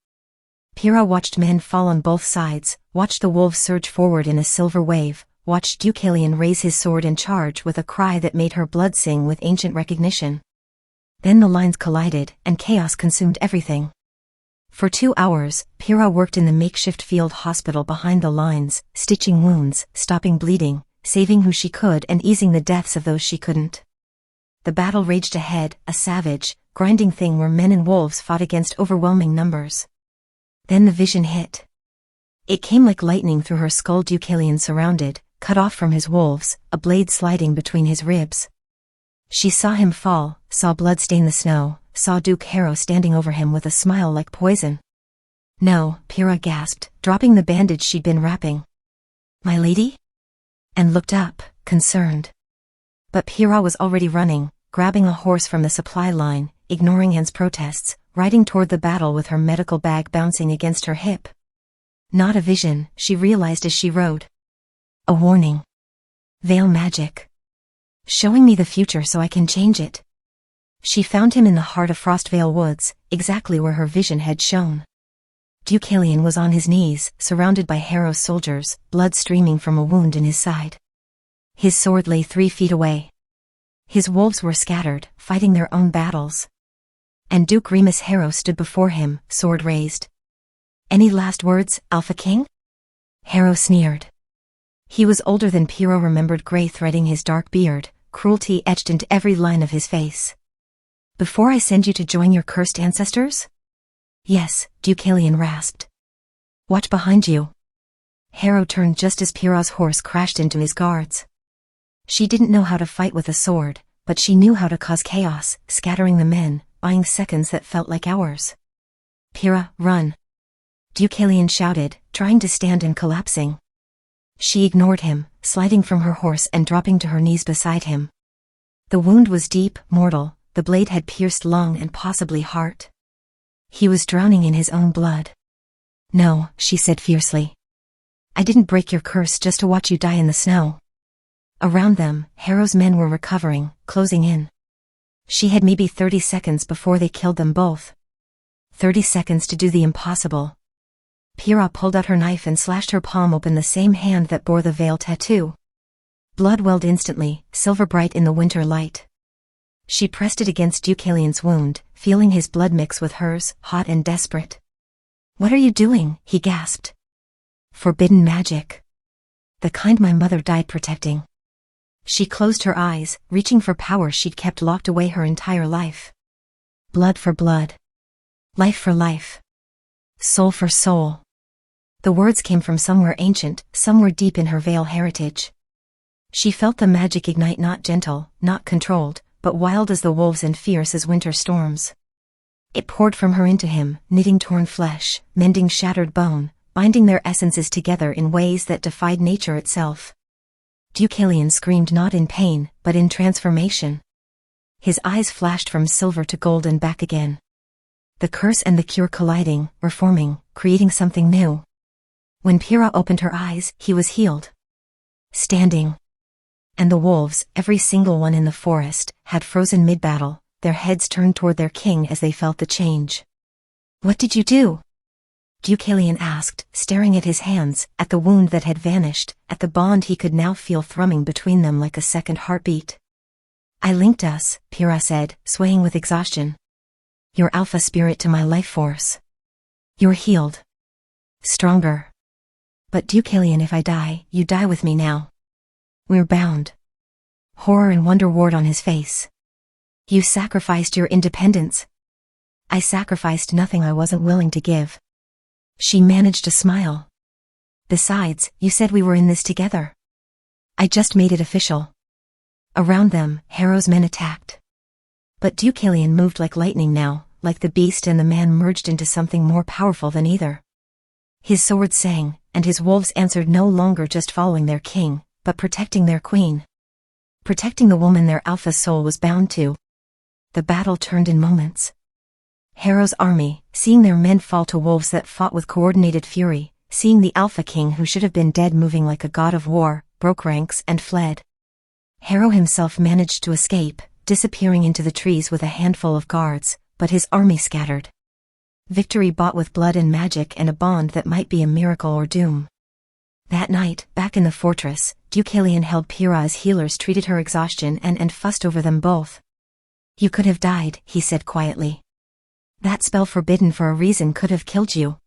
Pyrrha watched men fall on both sides, watched the wolves surge forward in a silver wave, watched Deucalion raise his sword and charge with a cry that made her blood sing with ancient recognition. Then the lines collided, and chaos consumed everything. For 2 hours, Pyrrha worked in the makeshift field hospital behind the lines, stitching wounds, stopping bleeding, saving who she could and easing the deaths of those she couldn't. The battle raged ahead, a savage, grinding thing where men and wolves fought against overwhelming numbers. Then the vision hit. It came like lightning through her skull. Deucalion surrounded, cut off from his wolves, a blade sliding between his ribs. She saw him fall, saw blood stain the snow, saw Duke Harrow standing over him with a smile like poison. No, Pyrrha gasped, dropping the bandage she'd been wrapping. My lady? And looked up, concerned. But Pyrrha was already running, grabbing a horse from the supply line, ignoring Anne's protests, riding toward the battle with her medical bag bouncing against her hip. Not a vision, she realized as she rode. A warning. Veil magic. Showing me the future so I can change it. She found him in the heart of Frostvale Woods, exactly where her vision had shown. Deucalion was on his knees, surrounded by Harrow's soldiers, blood streaming from a wound in his side. His sword lay 3 feet away. His wolves were scattered, fighting their own battles. And Duke Remus Harrow stood before him, sword raised. Any last words, Alpha King? Harrow sneered. He was older than Pyrrha remembered, gray threading his dark beard, cruelty etched into every line of his face. Before I send you to join your cursed ancestors? Yes, Deucalion rasped. Watch behind you. Harrow turned just as Pyrrha's horse crashed into his guards. She didn't know how to fight with a sword, but she knew how to cause chaos, scattering the men, buying seconds that felt like hours. Pyrrha, run! Deucalion shouted, trying to stand and collapsing. She ignored him, sliding from her horse and dropping to her knees beside him. The wound was deep, mortal, the blade had pierced lung and possibly heart. He was drowning in his own blood. No, she said fiercely. I didn't break your curse just to watch you die in the snow. Around them, Harrow's men were recovering, closing in. She had maybe 30 seconds before they killed them both. 30 seconds to do the impossible. Pyrrha pulled out her knife and slashed her palm open, the same hand that bore the veil tattoo. Blood welled instantly, silver bright in the winter light. She pressed it against Deucalion's wound, feeling his blood mix with hers, hot and desperate. What are you doing? He gasped. Forbidden magic. The kind my mother died protecting. She closed her eyes, reaching for power she'd kept locked away her entire life. Blood for blood. Life for life. Soul for soul. The words came from somewhere ancient, somewhere deep in her Veil heritage. She felt the magic ignite, not gentle, not controlled, but wild as the wolves and fierce as winter storms. It poured from her into him, knitting torn flesh, mending shattered bone, binding their essences together in ways that defied nature itself. Deucalion screamed, not in pain, but in transformation. His eyes flashed from silver to gold and back again. The curse and the cure colliding, reforming, creating something new. When Pyrrha opened her eyes, he was healed. Standing. And the wolves, every single one in the forest, had frozen mid-battle, their heads turned toward their king as they felt the change. What did you do? Deucalion asked, staring at his hands, at the wound that had vanished, at the bond he could now feel thrumming between them like a second heartbeat. I linked us, Pyrrha said, swaying with exhaustion. Your alpha spirit to my life force. You're healed. Stronger. But Deucalion, if I die, you die with me now. We're bound. Horror and wonder warred on his face. You sacrificed your independence. I sacrificed nothing I wasn't willing to give. She managed to smile. Besides, you said we were in this together. I just made it official. Around them, Harrow's men attacked. But Deucalion moved like lightning now, like the beast and the man merged into something more powerful than either. His sword sang, and his wolves answered, no longer just following their king, but protecting their queen. Protecting the woman their alpha soul was bound to. The battle turned in moments. Harrow's army, seeing their men fall to wolves that fought with coordinated fury, seeing the Alpha King who should have been dead moving like a god of war, broke ranks and fled. Harrow himself managed to escape, disappearing into the trees with a handful of guards, but his army scattered. Victory bought with blood and magic and a bond that might be a miracle or doom. That night, back in the fortress, Deucalion held Pyrrha as healers treated her exhaustion and fussed over them both. You could have died, he said quietly. That spell forbidden for a reason could have killed you.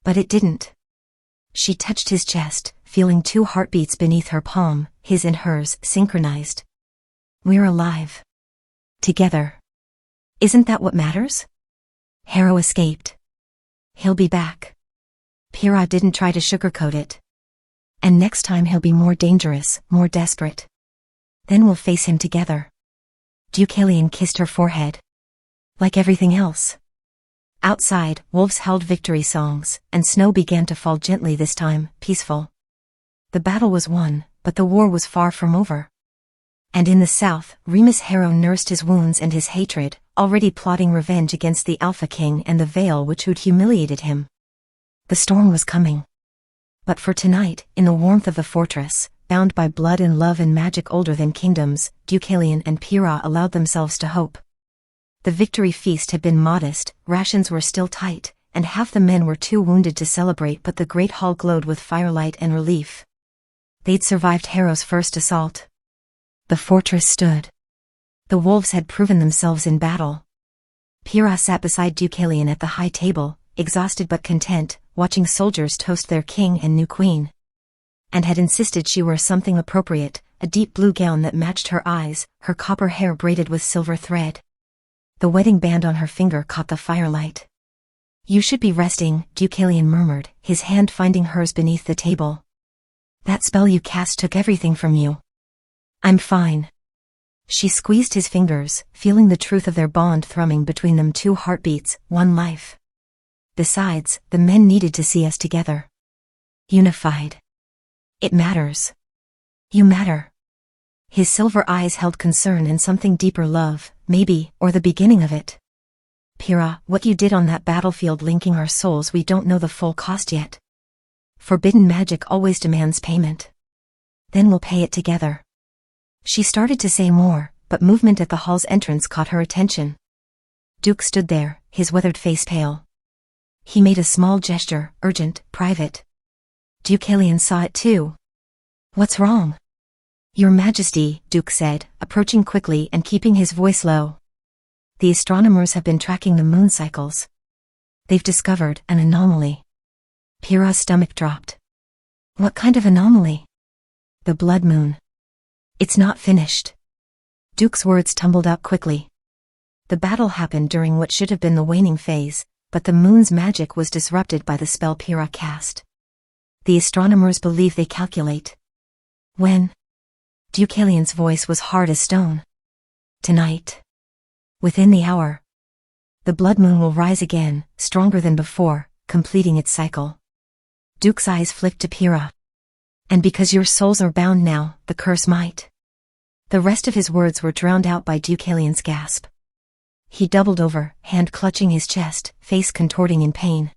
But it didn't. She touched his chest, feeling 2 heartbeats beneath her palm, his and hers, synchronized. We're alive. Together. Isn't that what matters? Harrow escaped. He'll be back. Pyrrha didn't try to sugarcoat it. And next time he'll be more dangerous, more desperate. Then we'll face him together. Deucalion kissed her forehead. Like everything else. Outside, wolves held victory songs, and snow began to fall gently this time, peaceful. The battle was won, but the war was far from over. And in the south, Remus Harrow nursed his wounds and his hatred, already plotting revenge against the Alpha King and the Veil which had humiliated him. The storm was coming. But for tonight, in the warmth of the fortress, bound by blood and love and magic older than kingdoms, Deucalion and Pyrrha allowed themselves to hope. The victory feast had been modest, rations were still tight, and half the men were too wounded to celebrate, but the great hall glowed with firelight and relief. They'd survived Harrow's first assault. The fortress stood. The wolves had proven themselves in battle. Pyrrha sat beside Deucalion at the high table, exhausted but content, watching soldiers toast their king and new queen. And had insisted she wear something appropriate, a deep blue gown that matched her eyes, her copper hair braided with silver thread. The wedding band on her finger caught the firelight. "You should be resting," Deucalion murmured, his hand finding hers beneath the table. "That spell you cast took everything from you." "I'm fine." She squeezed his fingers, feeling the truth of their bond thrumming between them, two heartbeats, one life. "Besides, the men needed to see us together. Unified. It matters. You matter." His silver eyes held concern and something deeper, love, maybe, or the beginning of it. "Pyrrha, what you did on that battlefield linking our souls, we don't know the full cost yet. Forbidden magic always demands payment. Then we'll pay it together." She started to say more, but movement at the hall's entrance caught her attention. Duke stood there, his weathered face pale. He made a small gesture, urgent, private. Deucalion saw it too. "What's wrong?" "Your Majesty," Duke said, approaching quickly and keeping his voice low. "The astronomers have been tracking the moon cycles. They've discovered an anomaly." Pyrrha's stomach dropped. "What kind of anomaly?" "The blood moon. It's not finished." Duke's words tumbled out quickly. The battle happened during what should have been the waning phase, but the moon's magic was disrupted by the spell Pyrrha cast. The astronomers believe they calculate. "When?" Deucalion's voice was hard as stone. "Tonight. Within the hour. The blood moon will rise again, stronger than before, completing its cycle." Duke's eyes flicked to Pyrrha. "And because your souls are bound now, the curse might." The rest of his words were drowned out by Deucalion's gasp. He doubled over, hand clutching his chest, face contorting in pain.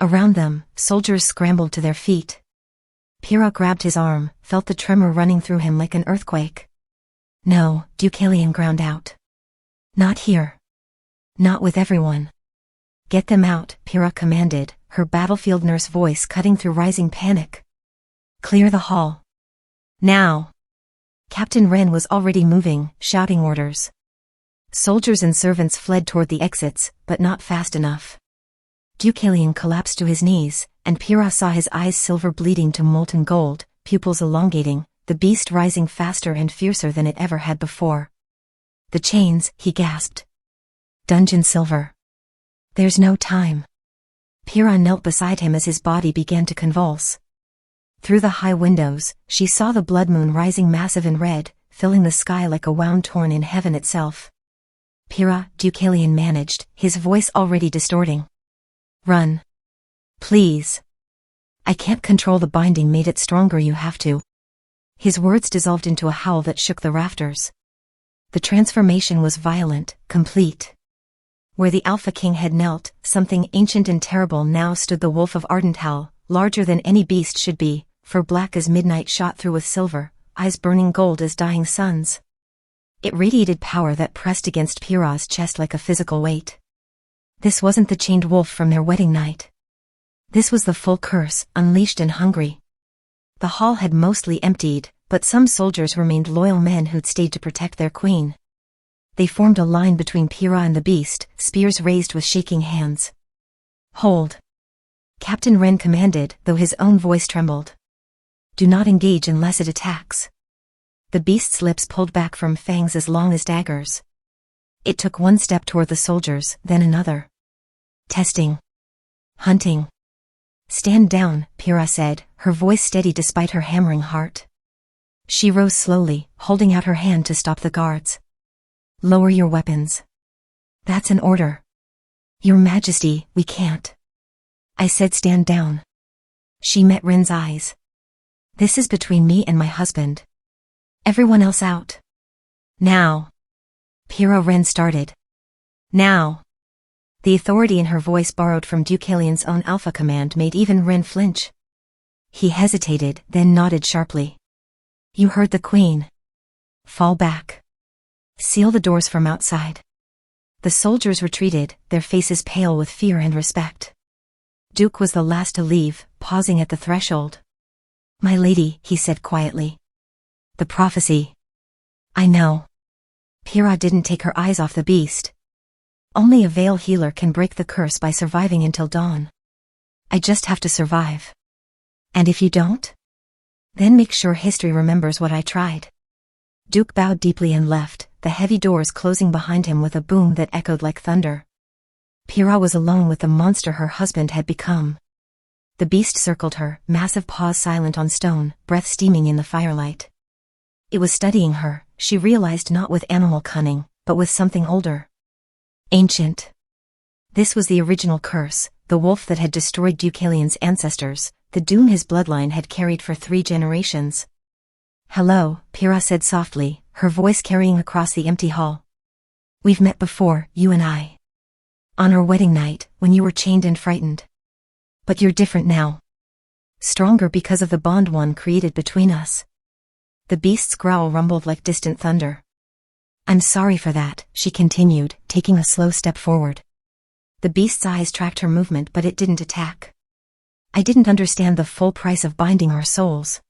Around them, soldiers scrambled to their feet. Pyrrha grabbed his arm, felt the tremor running through him like an earthquake. "No," Deucalion ground out. "Not here. Not with everyone." "Get them out," Pyrrha commanded, her battlefield nurse voice cutting through rising panic. "Clear the hall. Now." Captain Wren was already moving, shouting orders. Soldiers and servants fled toward the exits, but not fast enough. Deucalion collapsed to his knees, and Pyrrha saw his eyes silver bleeding to molten gold, pupils elongating, the beast rising faster and fiercer than it ever had before. "The chains," he gasped. "Dungeon silver. There's no time." Pyrrha knelt beside him as his body began to convulse. Through the high windows, she saw the blood moon rising massive and red, filling the sky like a wound torn in heaven itself. "Pyrrha," Deucalion managed, his voice already distorting. "Run. Please. I can't control the binding made it stronger, you have to." His words dissolved into a howl that shook the rafters. The transformation was violent, complete. Where the Alpha King had knelt, something ancient and terrible now stood, the wolf of Ardental, larger than any beast should be, fur black as midnight shot through with silver, eyes burning gold as dying suns. It radiated power that pressed against Pyrrha's chest like a physical weight. This wasn't the chained wolf from their wedding night. This was the full curse, unleashed and hungry. The hall had mostly emptied, but some soldiers remained, loyal men who'd stayed to protect their queen. They formed a line between Pyrrha and the beast, spears raised with shaking hands. "Hold." Captain Wren commanded, though his own voice trembled. "Do not engage unless it attacks." The beast's lips pulled back from fangs as long as daggers. It took one step toward the soldiers, then another. "Testing. Hunting." "Stand down," Pyrrha said, her voice steady despite her hammering heart. She rose slowly, holding out her hand to stop the guards. "Lower your weapons." "That's an order." "Your Majesty, we can't." "I said stand down." She met Wren's eyes. "This is between me and my husband. Everyone else out. Now." Pyrrha. Wren started. "Now." The authority in her voice, borrowed from Deucalion's own alpha command, made even Ren flinch. He hesitated, then nodded sharply. You heard the queen. Fall back. Seal the doors from outside. The soldiers retreated, their faces pale with fear and respect. Duke was the last to leave, pausing at the threshold. My lady, he said quietly. The prophecy. I know. Pyrrha didn't take her eyes off the beast. Only a veil healer can break the curse by surviving until dawn. I just have to survive. And if you don't? Then make sure history remembers what I tried. Duke bowed deeply and left, the heavy doors closing behind him with a boom that echoed like thunder. Pyrrha was alone with the monster her husband had become. The beast circled her, massive paws silent on stone, breath steaming in the firelight. It was studying her, she realized, not with animal cunning, but with something older. Ancient. This was the original curse, the wolf that had destroyed Deucalion's ancestors, the doom his bloodline had carried for 3 generations. Hello, Pyrrha said softly, her voice carrying across the empty hall. We've met before, you and I. On our wedding night, when you were chained and frightened. But you're different now. Stronger because of the bond one created between us. The beast's growl rumbled like distant thunder. I'm sorry for that, she continued, taking a slow step forward. The beast's eyes tracked her movement, but it didn't attack. I didn't understand the full price of binding our souls.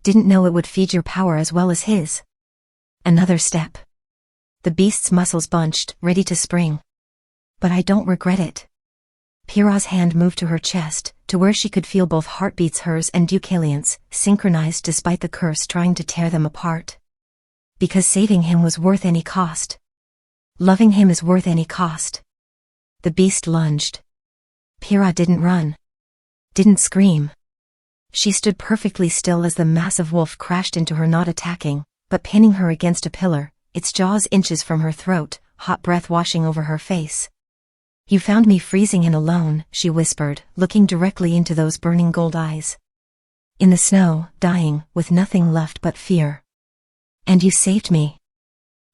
Didn't know it would feed your power as well as his. Another step. The beast's muscles bunched, ready to spring. But I don't regret it. Pyrrha's hand moved to her chest, to where she could feel both heartbeats, hers and Deucalion's, synchronized despite the curse trying to tear them apart. Because saving him was worth any cost. Loving him is worth any cost. The beast lunged. Pyrrha didn't run. Didn't scream. She stood perfectly still as the massive wolf crashed into her, not attacking, but pinning her against a pillar, its jaws inches from her throat, hot breath washing over her face. You found me freezing and alone, she whispered, looking directly into those burning gold eyes. In the snow, dying, with nothing left but fear. And you saved me.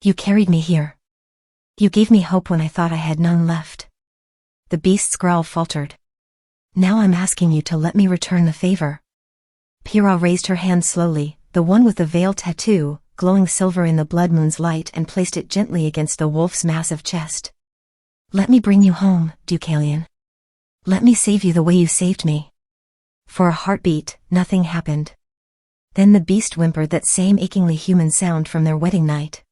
You carried me here. You gave me hope when I thought I had none left. The beast's growl faltered. Now I'm asking you to let me return the favor. Pyrrha raised her hand slowly, the one with the veil tattoo, glowing silver in the blood moon's light, and placed it gently against the wolf's massive chest. Let me bring you home, Deucalion. Let me save you the way you saved me. For a heartbeat, nothing happened. Then the beast whimpered, that same achingly human sound from their wedding night.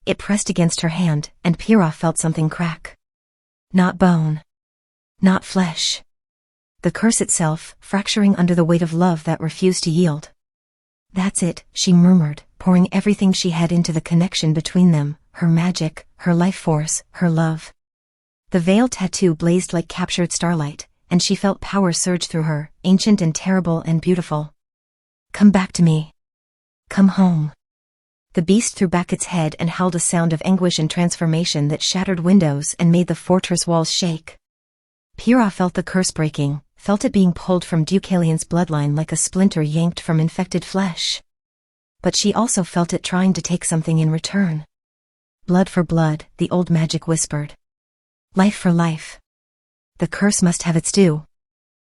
It pressed against her hand, and Pyrrha felt something crack. Not bone. Not flesh. The curse itself, fracturing under the weight of love that refused to yield. That's it, she murmured, pouring everything she had into the connection between them, her magic, her life force, her love. The veil tattoo blazed like captured starlight, and she felt power surge through her, ancient and terrible and beautiful. Come back to me. Come home. The beast threw back its head and howled, a sound of anguish and transformation that shattered windows and made the fortress walls shake. Pyrrha felt the curse breaking, felt it being pulled from Deucalion's bloodline like a splinter yanked from infected flesh. But she also felt it trying to take something in return. Blood for blood, the old magic whispered. Life for life. The curse must have its due.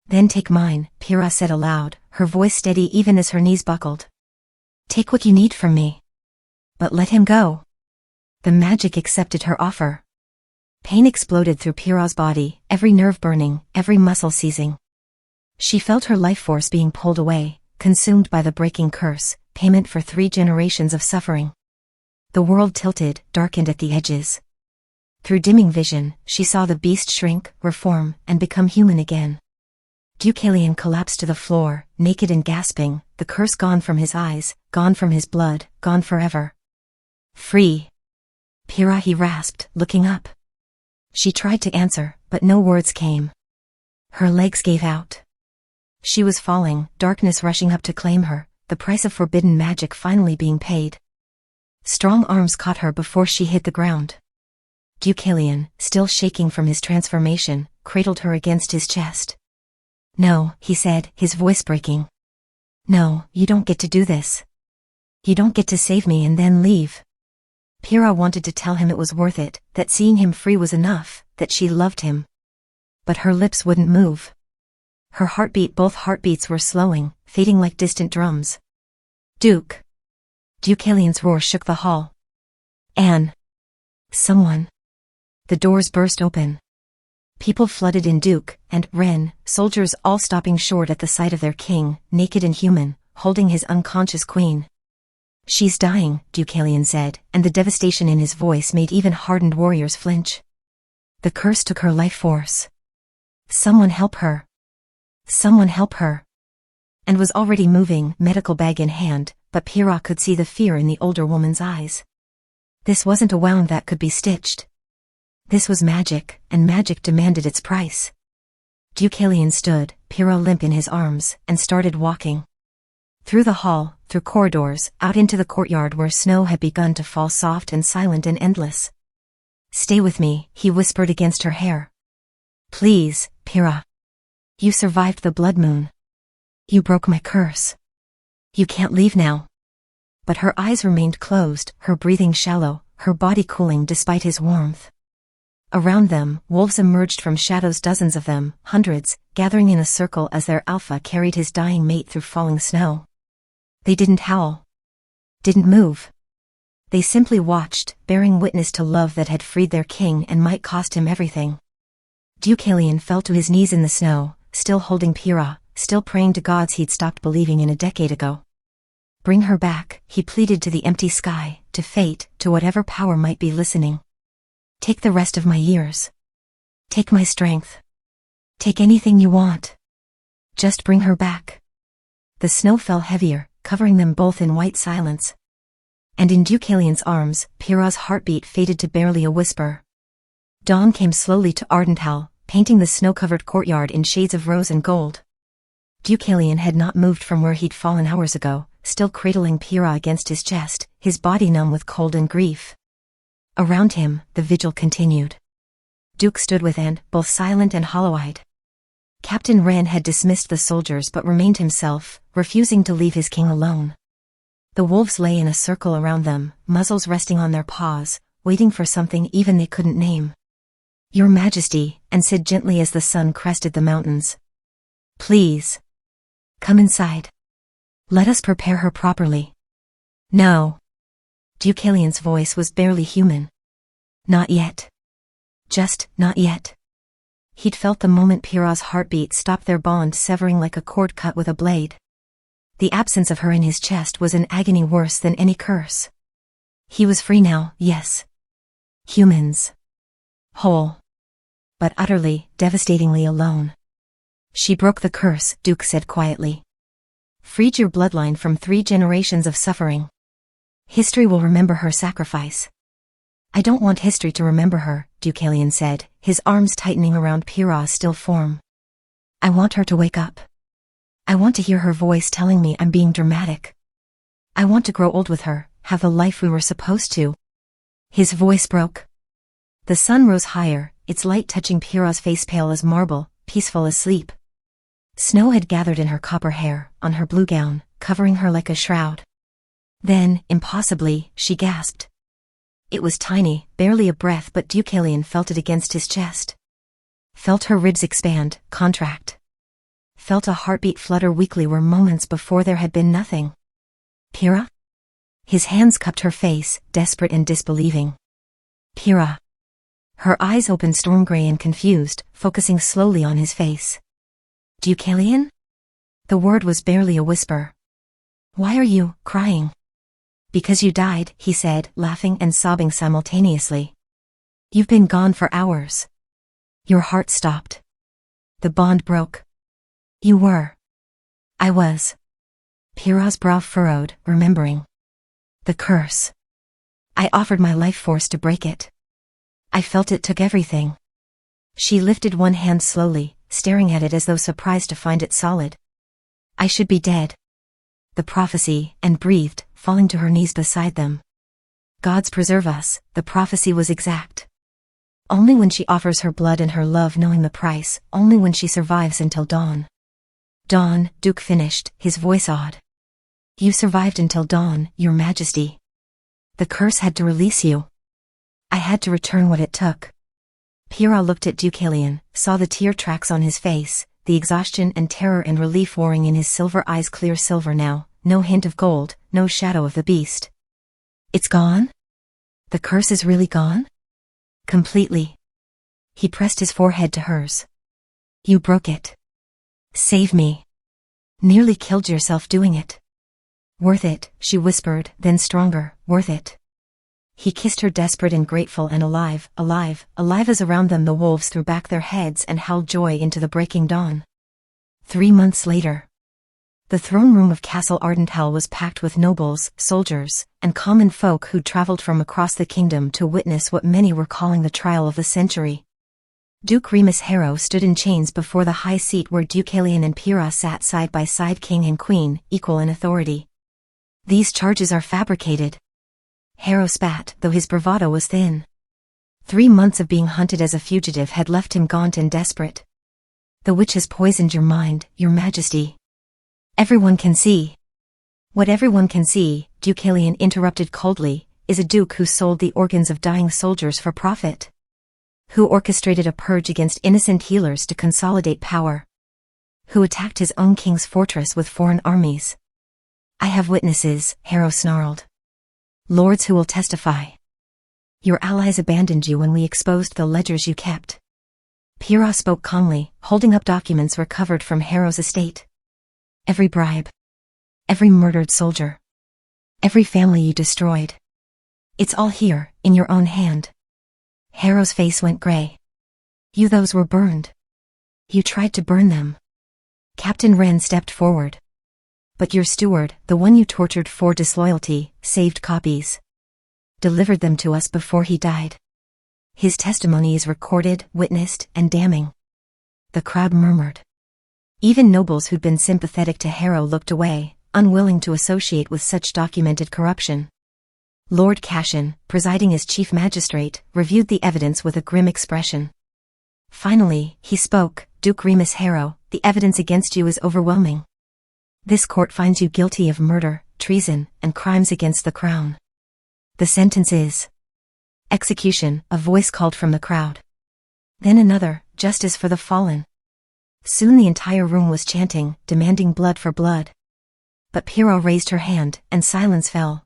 Then take mine, Pyrrha said aloud, her voice steady even as her knees buckled. Take what you need from me. But let him go. The magic accepted her offer. Pain exploded through Pyrrha's body, every nerve burning, every muscle seizing. She felt her life force being pulled away, consumed by the breaking curse, payment for 3 generations of suffering. The world tilted, darkened at the edges. Through dimming vision, she saw the beast shrink, reform, and become human again. Deucalion collapsed to the floor, naked and gasping, the curse gone from his eyes, gone from his blood, gone forever. Free. Pyrrha, he rasped, looking up. She tried to answer, but no words came. Her legs gave out. She was falling, darkness rushing up to claim her, the price of forbidden magic finally being paid. Strong arms caught her before she hit the ground. Deucalion, still shaking from his transformation, cradled her against his chest. No, he said, his voice breaking. No, you don't get to do this. You don't get to save me and then leave. Pyrrha wanted to tell him it was worth it, that seeing him free was enough, that she loved him. But her lips wouldn't move. Her heartbeat, both heartbeats were slowing, fading like distant drums. Duke. Deucalion's roar shook the hall. Anne. Someone. The doors burst open. People flooded in. Duke and Ren, soldiers all stopping short at the sight of their king, naked and human, holding his unconscious queen. She's dying, Deucalion said, and the devastation in his voice made even hardened warriors flinch. The curse took her life force. Someone help her. Someone help her. And was already moving, medical bag in hand, but Pyrrha could see the fear in the older woman's eyes. This wasn't a wound that could be stitched. This was magic, and magic demanded its price. Deucalion stood, Pyrrha limp in his arms, and started walking. Through the hall, through corridors, out into the courtyard where snow had begun to fall, soft and silent and endless. Stay with me, he whispered against her hair. Please, Pyrrha. You survived the blood moon. You broke my curse. You can't leave now. But her eyes remained closed, her breathing shallow, her body cooling despite his warmth. Around them, wolves emerged from shadows, dozens of them, hundreds, gathering in a circle as their alpha carried his dying mate through falling snow. They didn't howl. Didn't move. They simply watched, bearing witness to love that had freed their king and might cost him everything. Deucalion fell to his knees in the snow, still holding Pyrrha, still praying to gods he'd stopped believing in a decade ago. Bring her back, he pleaded to the empty sky, to fate, to whatever power might be listening. Take the rest of my years. Take my strength. Take anything you want. Just bring her back. The snow fell heavier, covering them both in white silence. And in Deucalion's arms, Pyrrha's heartbeat faded to barely a whisper. Dawn came slowly to Ardental, painting the snow-covered courtyard in shades of rose and gold. Deucalion had not moved from where he'd fallen hours ago, still cradling Pyrrha against his chest, his body numb with cold and grief. Around him, the vigil continued. Duke stood with Anne, both silent and hollow-eyed. Captain Ren had dismissed the soldiers but remained himself, refusing to leave his king alone. The wolves lay in a circle around them, muzzles resting on their paws, waiting for something even they couldn't name. Your Majesty, Anne said gently as the sun crested the mountains. Please. Come inside. Let us prepare her properly. No. Deucalion's voice was barely human. Not yet. Just not yet. He'd felt the moment Pyrrha's heartbeat stopped, their bond severing like a cord cut with a blade. The absence of her in his chest was an agony worse than any curse. He was free now, yes. Humans. Whole. But utterly, devastatingly alone. She broke the curse, Duke said quietly. Freed your bloodline from 3 generations of suffering. History will remember her sacrifice. I don't want history to remember her, Deucalion said, his arms tightening around Pyrrha's still form. I want her to wake up. I want to hear her voice telling me I'm being dramatic. I want to grow old with her, have the life we were supposed to. His voice broke. The sun rose higher, its light touching Pyrrha's face, pale as marble, peaceful as sleep. Snow had gathered in her copper hair, on her blue gown, covering her like a shroud. Then, impossibly, she gasped. It was tiny, barely a breath, but Deucalion felt it against his chest. Felt her ribs expand, contract. Felt a heartbeat flutter weakly where moments before there had been nothing. Pyrrha? His hands cupped her face, desperate and disbelieving. Pyrrha. Her eyes opened storm gray and confused, focusing slowly on his face. Deucalion? The word was barely a whisper. Why are you crying? Because you died, he said, laughing and sobbing simultaneously. You've been gone for hours. Your heart stopped. The bond broke. You were. I was. Pyrrha's brow furrowed, remembering. The curse. I offered my life force to break it. I felt it took everything. She lifted one hand slowly, staring at it as though surprised to find it solid. I should be dead. The prophecy, and breathed, falling to her knees beside them. Gods preserve us, the prophecy was exact. Only when she offers her blood and her love knowing the price, only when she survives until dawn. Dawn, Duke finished, his voice awed. You survived until dawn, Your Majesty. The curse had to release you. I had to return what it took. Pyrrha looked at Deucalion, saw the tear tracks on his face, the exhaustion and terror and relief warring in his silver eyes, clear silver now, no hint of gold, no shadow of the beast. It's gone? The curse is really gone? Completely. He pressed his forehead to hers. You broke it. Save me. Nearly killed yourself doing it. Worth it, she whispered, then stronger, worth it. He kissed her, desperate and grateful and alive, alive, alive as around them the wolves threw back their heads and howled joy into the breaking dawn. 3 months later. The throne room of Castle Ardental was packed with nobles, soldiers, and common folk who'd traveled from across the kingdom to witness what many were calling the trial of the century. Duke Remus Harrow stood in chains before the high seat where Deucalion and Pyrrha sat side by side, king and queen, equal in authority. These charges are fabricated. Harrow spat, though his bravado was thin. 3 months of being hunted as a fugitive had left him gaunt and desperate. The witch has poisoned your mind, your majesty. Everyone can see. What everyone can see, Deucalion interrupted coldly, is a duke who sold the organs of dying soldiers for profit. Who orchestrated a purge against innocent healers to consolidate power. Who attacked his own king's fortress with foreign armies. I have witnesses, Harrow snarled. Lords who will testify. Your allies abandoned you when we exposed the ledgers you kept. Pyrrha spoke calmly, holding up documents recovered from Harrow's estate. Every bribe. Every murdered soldier. Every family you destroyed. It's all here, in your own hand. Harrow's face went gray. Those were burned. You tried to burn them. Captain Wren stepped forward. But your steward, the one you tortured for disloyalty, saved copies. Delivered them to us before he died. His testimony is recorded, witnessed, and damning. The crowd murmured. Even nobles who'd been sympathetic to Harrow looked away, unwilling to associate with such documented corruption. Lord Cashin, presiding as chief magistrate, reviewed the evidence with a grim expression. Finally, he spoke, Duke Remus Harrow, the evidence against you is overwhelming. This court finds you guilty of murder, treason, and crimes against the crown. The sentence is execution, a voice called from the crowd. Then another, justice for the fallen. Soon the entire room was chanting, demanding blood for blood. But Pyrrha raised her hand, and silence fell.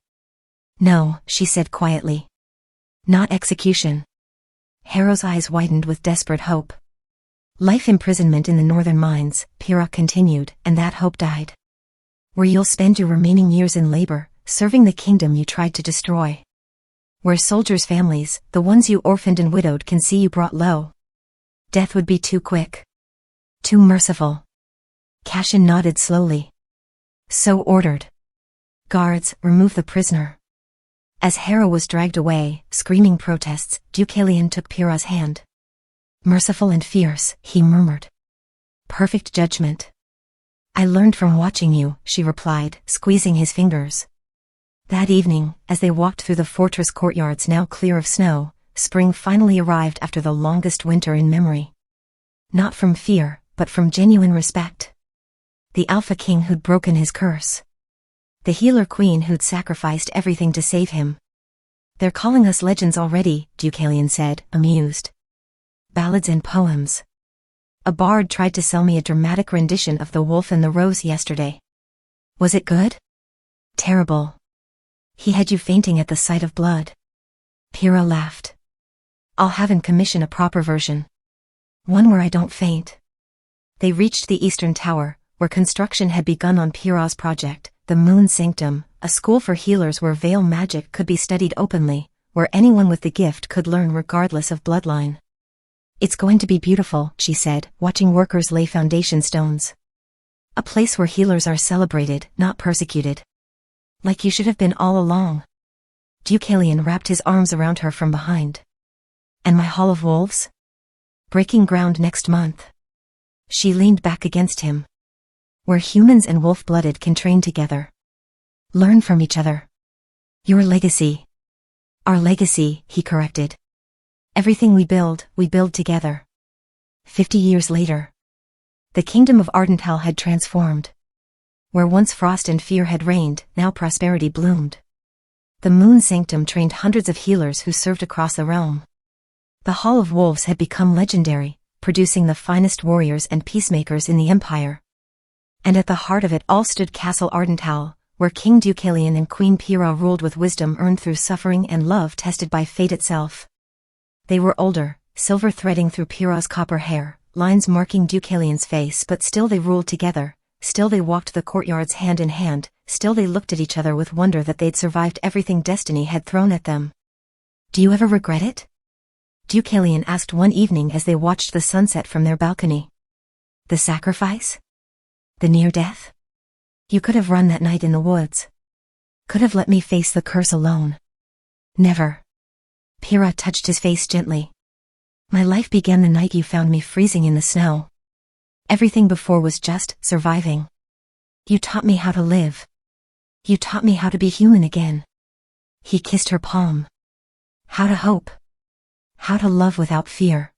No, she said quietly. Not execution. Harrow's eyes widened with desperate hope. Life imprisonment in the northern mines, Pyrrha continued, and that hope died. Where you'll spend your remaining years in labor, serving the kingdom you tried to destroy. Where soldiers' families, the ones you orphaned and widowed, can see you brought low. Death would be too quick. Too merciful. Cashin nodded slowly. So ordered. Guards, remove the prisoner. As Harrow was dragged away, screaming protests, Deucalion took Pyrrha's hand. Merciful and fierce, he murmured. Perfect judgment. I learned from watching you, she replied, squeezing his fingers. That evening, as they walked through the fortress courtyards now clear of snow, spring finally arrived after the longest winter in memory. Not from fear, but from genuine respect. The Alpha King who'd broken his curse. The healer queen who'd sacrificed everything to save him. They're calling us legends already, Deucalion said, amused. Ballads and poems. A bard tried to sell me a dramatic rendition of The Wolf and the Rose yesterday. Was it good? Terrible. He had you fainting at the sight of blood. Pyrrha laughed. I'll have him commission a proper version. One where I don't faint. They reached the eastern tower, where construction had begun on Pyrrha's project, the Moon Sanctum, a school for healers where veil magic could be studied openly, where anyone with the gift could learn regardless of bloodline. It's going to be beautiful, she said, watching workers lay foundation stones. A place where healers are celebrated, not persecuted. Like you should have been all along. Deucalion wrapped his arms around her from behind. And my Hall of Wolves? Breaking ground next month. She leaned back against him. Where humans and wolf-blooded can train together. Learn from each other. Your legacy. Our legacy, he corrected. Everything we build together. 50 years later. The kingdom of Ardental had transformed. Where once frost and fear had reigned, now prosperity bloomed. The Moon Sanctum trained hundreds of healers who served across the realm. The Hall of Wolves had become legendary, producing the finest warriors and peacemakers in the empire. And at the heart of it all stood Castle Ardental, where King Deucalion and Queen Pyrrha ruled with wisdom earned through suffering and love tested by fate itself. They were older, silver threading through Pyrrha's copper hair, lines marking Deucalion's face, but still they ruled together, still they walked the courtyards hand in hand, still they looked at each other with wonder that they'd survived everything destiny had thrown at them. "Do you ever regret it?" Deucalion asked one evening as they watched the sunset from their balcony. "The sacrifice? The near death? You could have run that night in the woods. Could have let me face the curse alone." "Never." Pyrrha touched his face gently. "My life began the night you found me freezing in the snow. Everything before was just surviving. You taught me how to live. You taught me how to be human again." He kissed her palm. "How to hope. How to love without fear."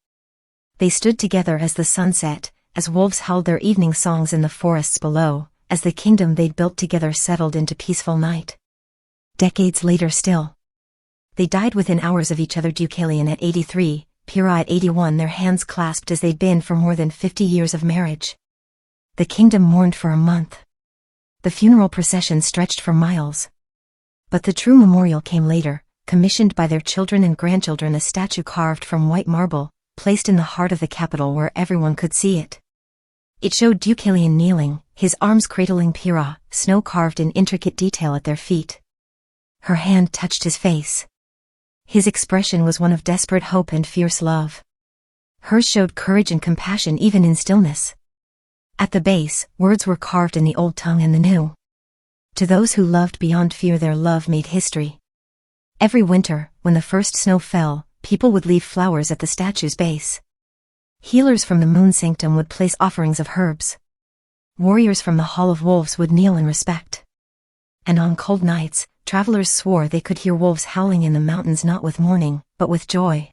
They stood together as the sun set, as wolves howled their evening songs in the forests below, as the kingdom they'd built together settled into peaceful night. Decades later still. They died within hours of each other, Deucalion at 83, Pyrrha at 81, their hands clasped as they'd been for more than 50 years of marriage. The kingdom mourned for a month. The funeral procession stretched for miles. But the true memorial came later, commissioned by their children and grandchildren, a statue carved from white marble, placed in the heart of the capital where everyone could see it. It showed Deucalion kneeling, his arms cradling Pyrrha, snow carved in intricate detail at their feet. Her hand touched his face. His expression was one of desperate hope and fierce love. Hers showed courage and compassion even in stillness. At the base, words were carved in the old tongue and the new. To those who loved beyond fear, their love made history. Every winter, when the first snow fell, people would leave flowers at the statue's base. Healers from the Moon Sanctum would place offerings of herbs. Warriors from the Hall of Wolves would kneel in respect. And on cold nights, travelers swore they could hear wolves howling in the mountains, not with mourning, but with joy.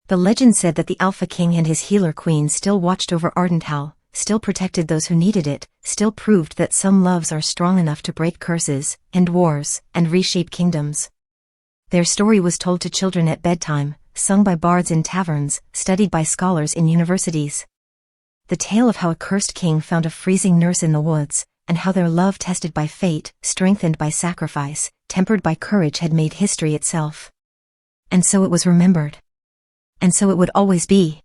The legend said that the Alpha King and his healer queen still watched over Ardental, still protected those who needed it, still proved that some loves are strong enough to break curses, end wars, and reshape kingdoms. Their story was told to children at bedtime, sung by bards in taverns, studied by scholars in universities. The tale of how a cursed king found a freezing nurse in the woods, and how their love, tested by fate, strengthened by sacrifice, tempered by courage, had made history itself. And so it was remembered. And so it would always be.